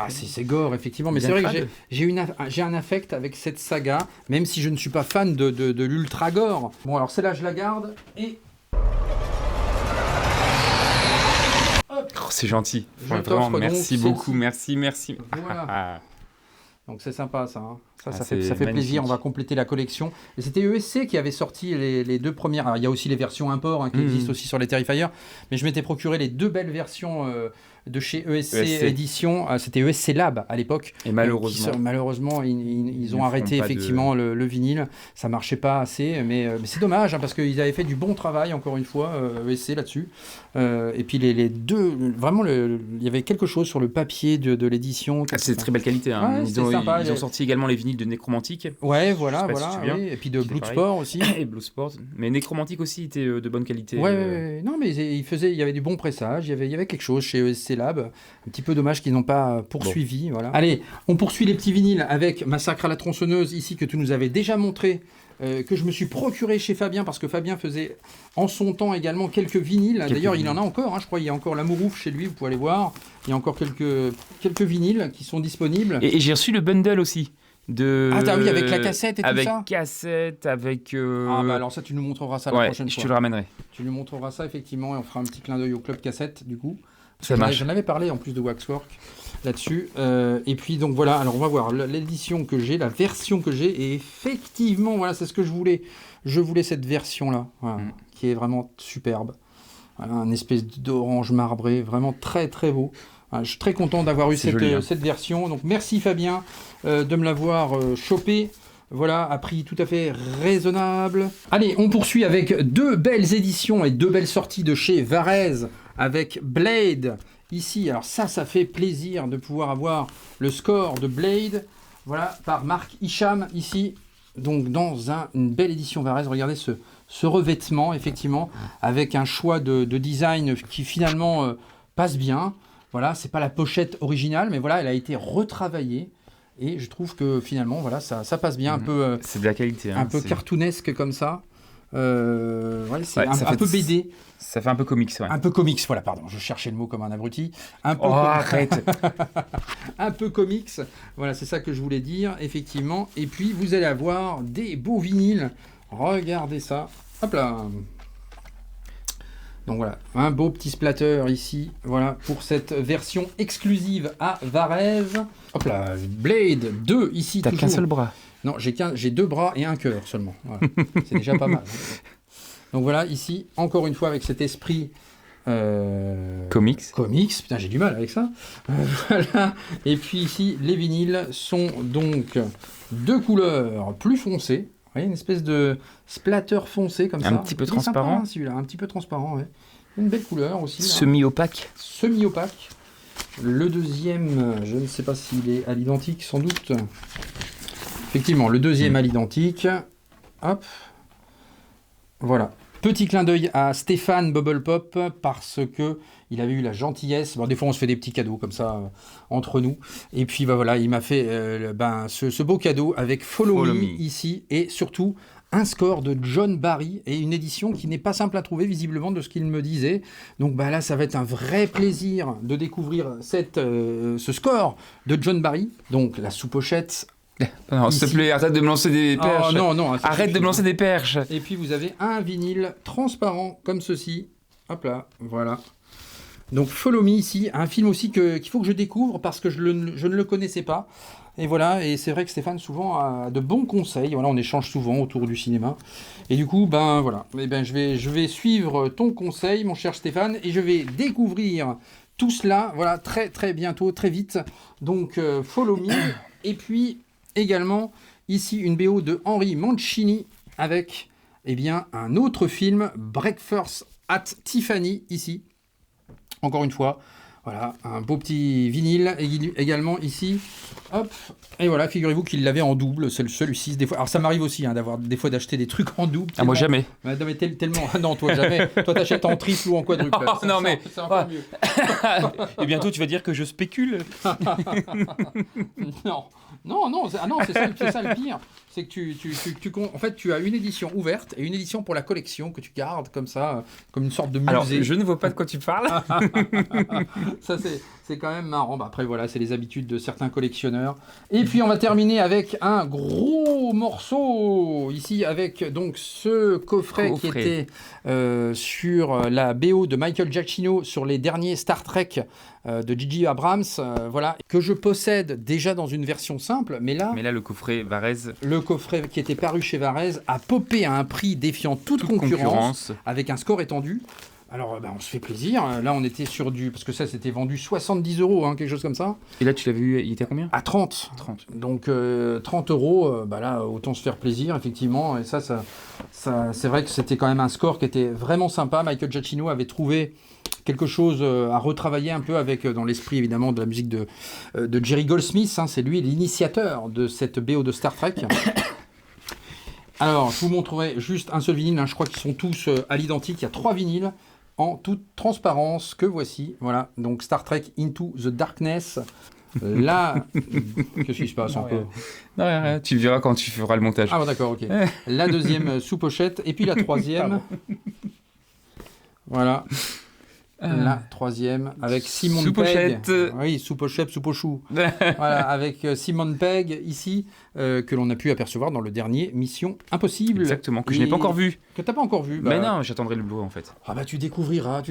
C'est gore, effectivement, mais Bien c'est vrai crade. que j'ai un affect avec cette saga, même si je ne suis pas fan de l'ultra gore. Bon, alors celle-là, je la garde, et... C'est gentil. Je t'offre Vraiment, donc merci celle-ci. beaucoup, merci. Voilà. Donc c'est sympa ça, hein. Ça c'est fait magnifique. plaisir, on va compléter la collection. Et c'était ESC qui avait sorti les deux premières. Alors il y a aussi les versions import qui existent aussi sur les Terrifier, mais je m'étais procuré les deux belles versions de chez ESC Édition. C'était ESC Lab à l'époque. Et malheureusement, ils ont arrêté effectivement le vinyle. Ça marchait pas assez, mais c'est dommage parce qu'ils avaient fait du bon travail encore une fois ESC là-dessus. Et puis les deux, vraiment, il y avait quelque chose sur le papier de l'édition. C'est de très belle qualité. Hein. Ouais, ils ont sorti également les vinyles de Nécromantique. Ouais, voilà. Si Oui. Et puis de Bloodsport aussi. Et Bloodsport. Mais Nécromantique aussi était de bonne qualité. Ouais. Non, mais il y avait du bon pressage. Il y avait quelque chose chez ESC Lab. Un petit peu dommage qu'ils n'ont pas poursuivi. Voilà. Allez, on poursuit les petits vinyles avec Massacre à la tronçonneuse ici que tu nous avais déjà montré. Que je me suis procuré chez Fabien parce que Fabien faisait en son temps également quelques vinyles. D'ailleurs, il en a encore, hein, je crois. Il y a encore l'Amourouf chez lui, vous pouvez aller voir. Il y a encore quelques vinyles qui sont disponibles. Et j'ai reçu le bundle aussi. Oui, avec la cassette et tout ça. Avec cassette, avec... alors ça, tu nous montreras ça la prochaine fois. Je te le ramènerai. Tu nous montreras ça, effectivement, et on fera un petit clin d'œil au club cassette, du coup. Ça marche. J'en avais parlé, en plus de Waxwork, là-dessus. Et puis, donc voilà, alors on va voir l'édition que j'ai, la version que j'ai, et effectivement, voilà, c'est ce que je voulais. Je voulais cette version-là, voilà, qui est vraiment superbe. Voilà, un espèce d'orange marbré, vraiment très, très beau. Voilà, je suis très content d'avoir eu cette version. Donc merci Fabien de me l'avoir chopé. Voilà, à prix tout à fait raisonnable. Allez, on poursuit avec deux belles éditions et deux belles sorties de chez Varese avec Blade. Ici, alors ça fait plaisir de pouvoir avoir le score de Blade. Voilà, par Marc Hicham ici. Donc dans une belle édition Varese. Regardez ce revêtement, effectivement, avec un choix de design qui finalement passe bien. Voilà, c'est pas la pochette originale, mais voilà, elle a été retravaillée. Et je trouve que finalement, voilà, ça passe bien. Un peu, c'est de la qualité. Un peu cartoonesque comme ça. C'est un peu BD. Ça fait un peu comics, ouais. Un peu comics, voilà, pardon. Je cherchais le mot comme un abruti. Arrête. Un peu comics. Voilà, c'est ça que je voulais dire, effectivement. Et puis, vous allez avoir des beaux vinyles. Regardez ça. Hop là. Donc voilà, un beau petit splatter ici, voilà, pour cette version exclusive à Varese. Hop là, Blade 2 ici. T'as qu'un seul bras. Non, j'ai deux bras et un cœur seulement. Voilà. C'est déjà pas mal. Donc voilà, ici, encore une fois, avec cet esprit Comics. Comics, putain j'ai du mal avec ça. Voilà. Et puis ici, les vinyles sont donc de couleur plus foncée. Vous voyez, une espèce de splatter foncé comme ça. Un petit peu Il est sympa, transparent. hein, celui-là, un petit peu transparent, ouais. Une belle couleur aussi. Là. Semi-opaque. Semi-opaque. Le deuxième, je ne sais pas s'il est à l'identique, sans doute. Effectivement, le deuxième à l'identique. Hop. Voilà. Petit clin d'œil à Stéphane Bubble Pop parce que il avait eu la gentillesse. Bon, des fois, on se fait des petits cadeaux comme ça entre nous. Et puis, bah, voilà, il m'a fait ce beau cadeau avec Follow Me ici et surtout un score de John Barry et une édition qui n'est pas simple à trouver visiblement de ce qu'il me disait. Donc bah, là, ça va être un vrai plaisir de découvrir ce score de John Barry. Donc la sous-pochette. Non, s'il te plaît, arrête de me lancer des perches. Oh, non, arrête de me lancer des perches. Et puis vous avez un vinyle transparent comme ceci. Hop là, voilà. Donc Follow Me ici, un film aussi qu'il faut que je découvre parce que je ne le connaissais pas. Et voilà, et c'est vrai que Stéphane souvent a de bons conseils. Voilà, on échange souvent autour du cinéma. Et du coup, ben voilà, je vais suivre ton conseil, mon cher Stéphane, et je vais découvrir tout cela, voilà, très très bientôt, très vite. Donc Follow Me. Et puis également ici une BO de Henry Mancini avec un autre film, Breakfast at Tiffany ici. Encore une fois, voilà, un beau petit vinyle également ici. Hop, et voilà, figurez-vous qu'il l'avait en double, celui-ci. Des fois, alors ça m'arrive aussi d'avoir des fois d'acheter des trucs en double. Ah, moi jamais. Non, mais tellement. Non, toi jamais. Toi t'achètes en triple ou en quadruple. Oh, non mais. C'est un peu mieux. Et bientôt tu vas dire que je spécule. Non, c'est ça le pire. C'est que en fait, tu as une édition ouverte et une édition pour la collection que tu gardes comme ça, comme une sorte de musée. Alors, je ne vois pas de quoi tu parles. Ça, c'est quand même marrant. Bah, après, voilà, c'est les habitudes de certains collectionneurs. Et puis, on va terminer avec un gros morceau ici, avec donc ce coffret. Qui était sur la BO de Michael Giacchino sur les derniers Star Trek de J.J. Abrams, voilà, que je possède déjà dans une version simple, mais là, le coffret Varèse. Le coffret qui était paru chez Varèse a popé à un prix défiant toute concurrence, avec un score étendu. Alors, on se fait plaisir. Là, on était sur parce que ça, c'était vendu 70 €, hein, quelque chose comme ça. Et là, tu l'as vu, il était à combien ? À 30. Donc, 30 €, là, autant se faire plaisir, effectivement. Et ça, c'est vrai que c'était quand même un score qui était vraiment sympa. Michael Giacchino avait trouvé quelque chose à retravailler un peu avec, dans l'esprit, évidemment, de la musique de Jerry Goldsmith. Hein. C'est lui l'initiateur de cette BO de Star Trek. Alors, je vous montrerai juste un seul vinyle. Hein. Je crois qu'ils sont tous à l'identique. Il y a 3 vinyles en toute transparence que voici. Voilà, donc Star Trek Into the Darkness. Là, qu'est-ce qui se passe encore ? Non, rien. Tu verras quand tu feras le montage. Ah bon, d'accord, ok. La deuxième sous-pochette et puis la troisième. Voilà. La troisième avec Simone Pegg. Oui, sous-pochette, sous-pochou. Voilà, avec Simone Pegg ici, que l'on a pu apercevoir dans le dernier Mission Impossible. Exactement, que je n'ai pas encore vu. Que tu n'as pas encore vu. Mais non, j'attendrai le Blu-ray en fait. Ah bah tu découvriras,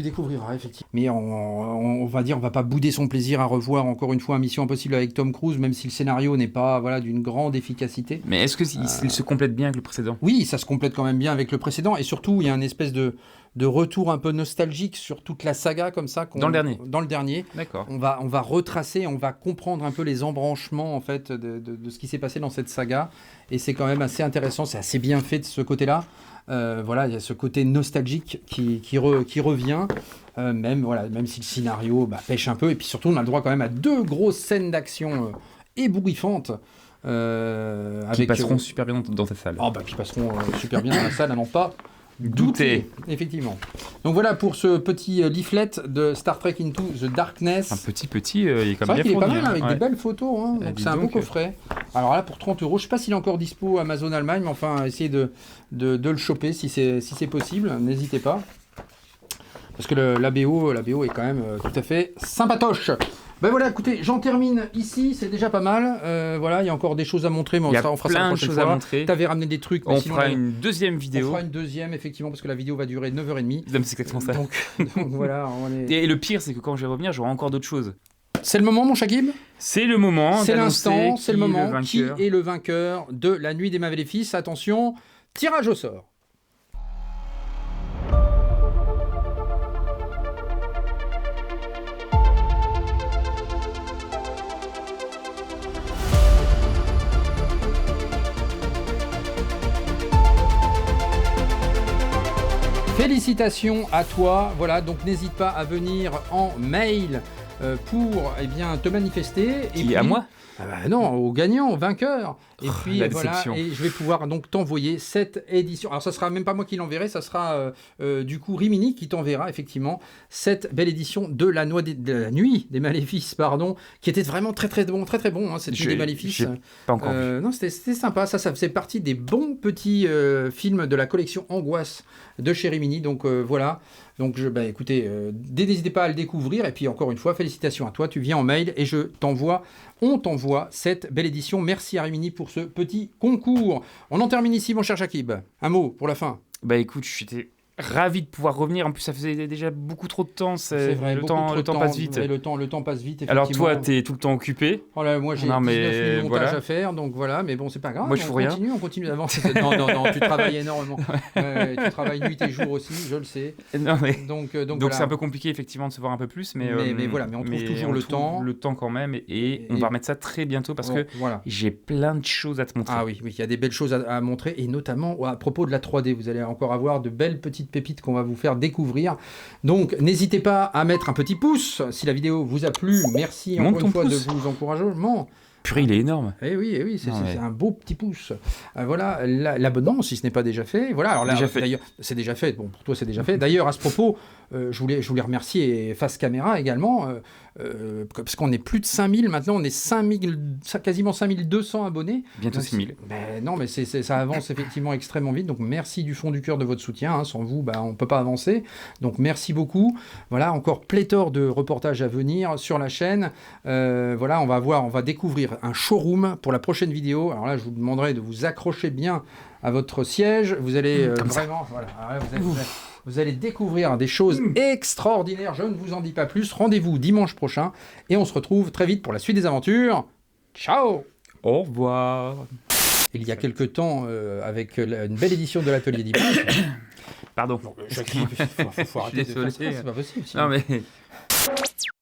effectivement. Mais on va dire, on va pas bouder son plaisir à revoir encore une fois un Mission Impossible avec Tom Cruise, même si le scénario n'est pas d'une grande efficacité. Mais est-ce qu'il se complète bien avec le précédent ? Oui, ça se complète quand même bien avec le précédent, et surtout, il y a une espèce de retour un peu nostalgique sur toute la saga comme ça. Dans le dernier. D'accord. On va retracer, on va comprendre un peu les embranchements en fait de ce qui s'est passé dans cette saga, et c'est quand même assez intéressant, c'est assez bien fait de ce côté-là. Voilà, il y a ce côté nostalgique qui revient, même si le scénario pêche un peu, et puis surtout on a le droit quand même à 2 grosses scènes d'action ébouriffantes. Qui passeront super bien dans ta salle. Qui passeront super bien dans la salle, à n'en pas douter. Effectivement. Donc voilà pour ce petit leaflet de Star Trek Into the Darkness. Un petit, il est quand même bien fourni. C'est vrai qu'il est pas mal, avec des belles photos. Hein. Donc c'est un beau coffret. Alors là, pour 30 €, je ne sais pas s'il est encore dispo Amazon Allemagne, mais enfin, essayez de le choper si c'est possible. N'hésitez pas. Parce que la BO est quand même tout à fait sympatoche. Ben voilà, écoutez, j'en termine ici, c'est déjà pas mal. Voilà, il y a encore des choses à montrer, mais on fera ça la prochaine fois. Tu avais ramené des trucs. On fera une deuxième vidéo. On fera une deuxième, effectivement, parce que la vidéo va durer 9h30. C'est exactement ça. Donc voilà. Et le pire, c'est que quand je vais revenir, j'aurai encore d'autres choses. C'est le moment, mon Shakib ? C'est le moment. C'est l'instant, c'est le moment. Qui est le vainqueur de la Nuit des Maléfices ? Attention, tirage au sort. félicitations à toi. Voilà, donc n'hésite pas à venir en mail pour te manifester. À moi? Ah bah non, au gagnant, au vainqueur. Et puis la voilà, déception. et je vais pouvoir donc t'envoyer cette édition. Alors ça sera même pas moi qui l'enverrai, ça sera du coup Rimini qui t'enverra effectivement cette belle édition de la nuit des maléfices, pardon, qui était vraiment très très bon, cette nuit des maléfices. J'ai pas encore vu. Non, c'était sympa, ça faisait partie des bons petits films de la collection Angoisse de chez Rimini, donc voilà. Donc, écoutez, n'hésitez pas à le découvrir. Et puis, encore une fois, félicitations à toi. Tu viens en mail et on t'envoie cette belle édition. Merci à Rimini pour ce petit concours. On en termine ici, mon cher Shakib. Un mot pour la fin. Bah écoute, j'étais ravi de pouvoir revenir. En plus, ça faisait déjà beaucoup trop de temps. C'est vrai, le temps passe vite. Le temps passe vite, effectivement. Alors toi, t'es tout le temps occupé. Oh là, moi, j'ai 19 000 montages à faire, donc voilà. Mais bon, c'est pas grave. Moi, je fous rien. On continue d'avancer. non, tu travailles énormément. Tu travailles nuit et jour aussi, je le sais. Non, mais... Donc voilà. C'est un peu compliqué, effectivement, de se voir un peu plus. Mais voilà, mais on trouve toujours le temps. Le temps quand même. Et on va remettre ça très bientôt parce que j'ai plein de choses à te montrer. Ah oui, il y a des belles choses à montrer. Et notamment, à propos de la 3D, vous allez encore avoir de belles petites pépites qu'on va vous faire découvrir. Donc, n'hésitez pas à mettre un petit pouce si la vidéo vous a plu. Merci encore une fois de vos encouragements. Purée, il est énorme. Eh oui, c'est un beau petit pouce. Voilà, l'abonnement, si ce n'est pas déjà fait. Voilà, alors là, d'ailleurs, c'est déjà fait. Bon, pour toi, c'est déjà fait. D'ailleurs, à ce propos, je voulais remercier face caméra également, parce qu'on est plus de 5000 maintenant, on est quasiment 5200 abonnés. Bientôt 6000. Non, mais ça avance effectivement extrêmement vite. Donc, merci du fond du cœur de votre soutien. Sans vous, on ne peut pas avancer. Donc, merci beaucoup. Voilà, encore pléthore de reportages à venir sur la chaîne. Voilà, on va découvrir un showroom pour la prochaine vidéo. Alors là, je vous demanderai de vous accrocher bien à votre siège. Vous allez vraiment... Voilà, vous allez découvrir des choses extraordinaires. Je ne vous en dis pas plus. Rendez-vous dimanche prochain. Et on se retrouve très vite pour la suite des aventures. Ciao! Au revoir. Il y a quelque temps, avec une belle édition de l'Atelier d'Image... Pardon. Faut arrêter de faire ça, c'est pas possible. Non mais...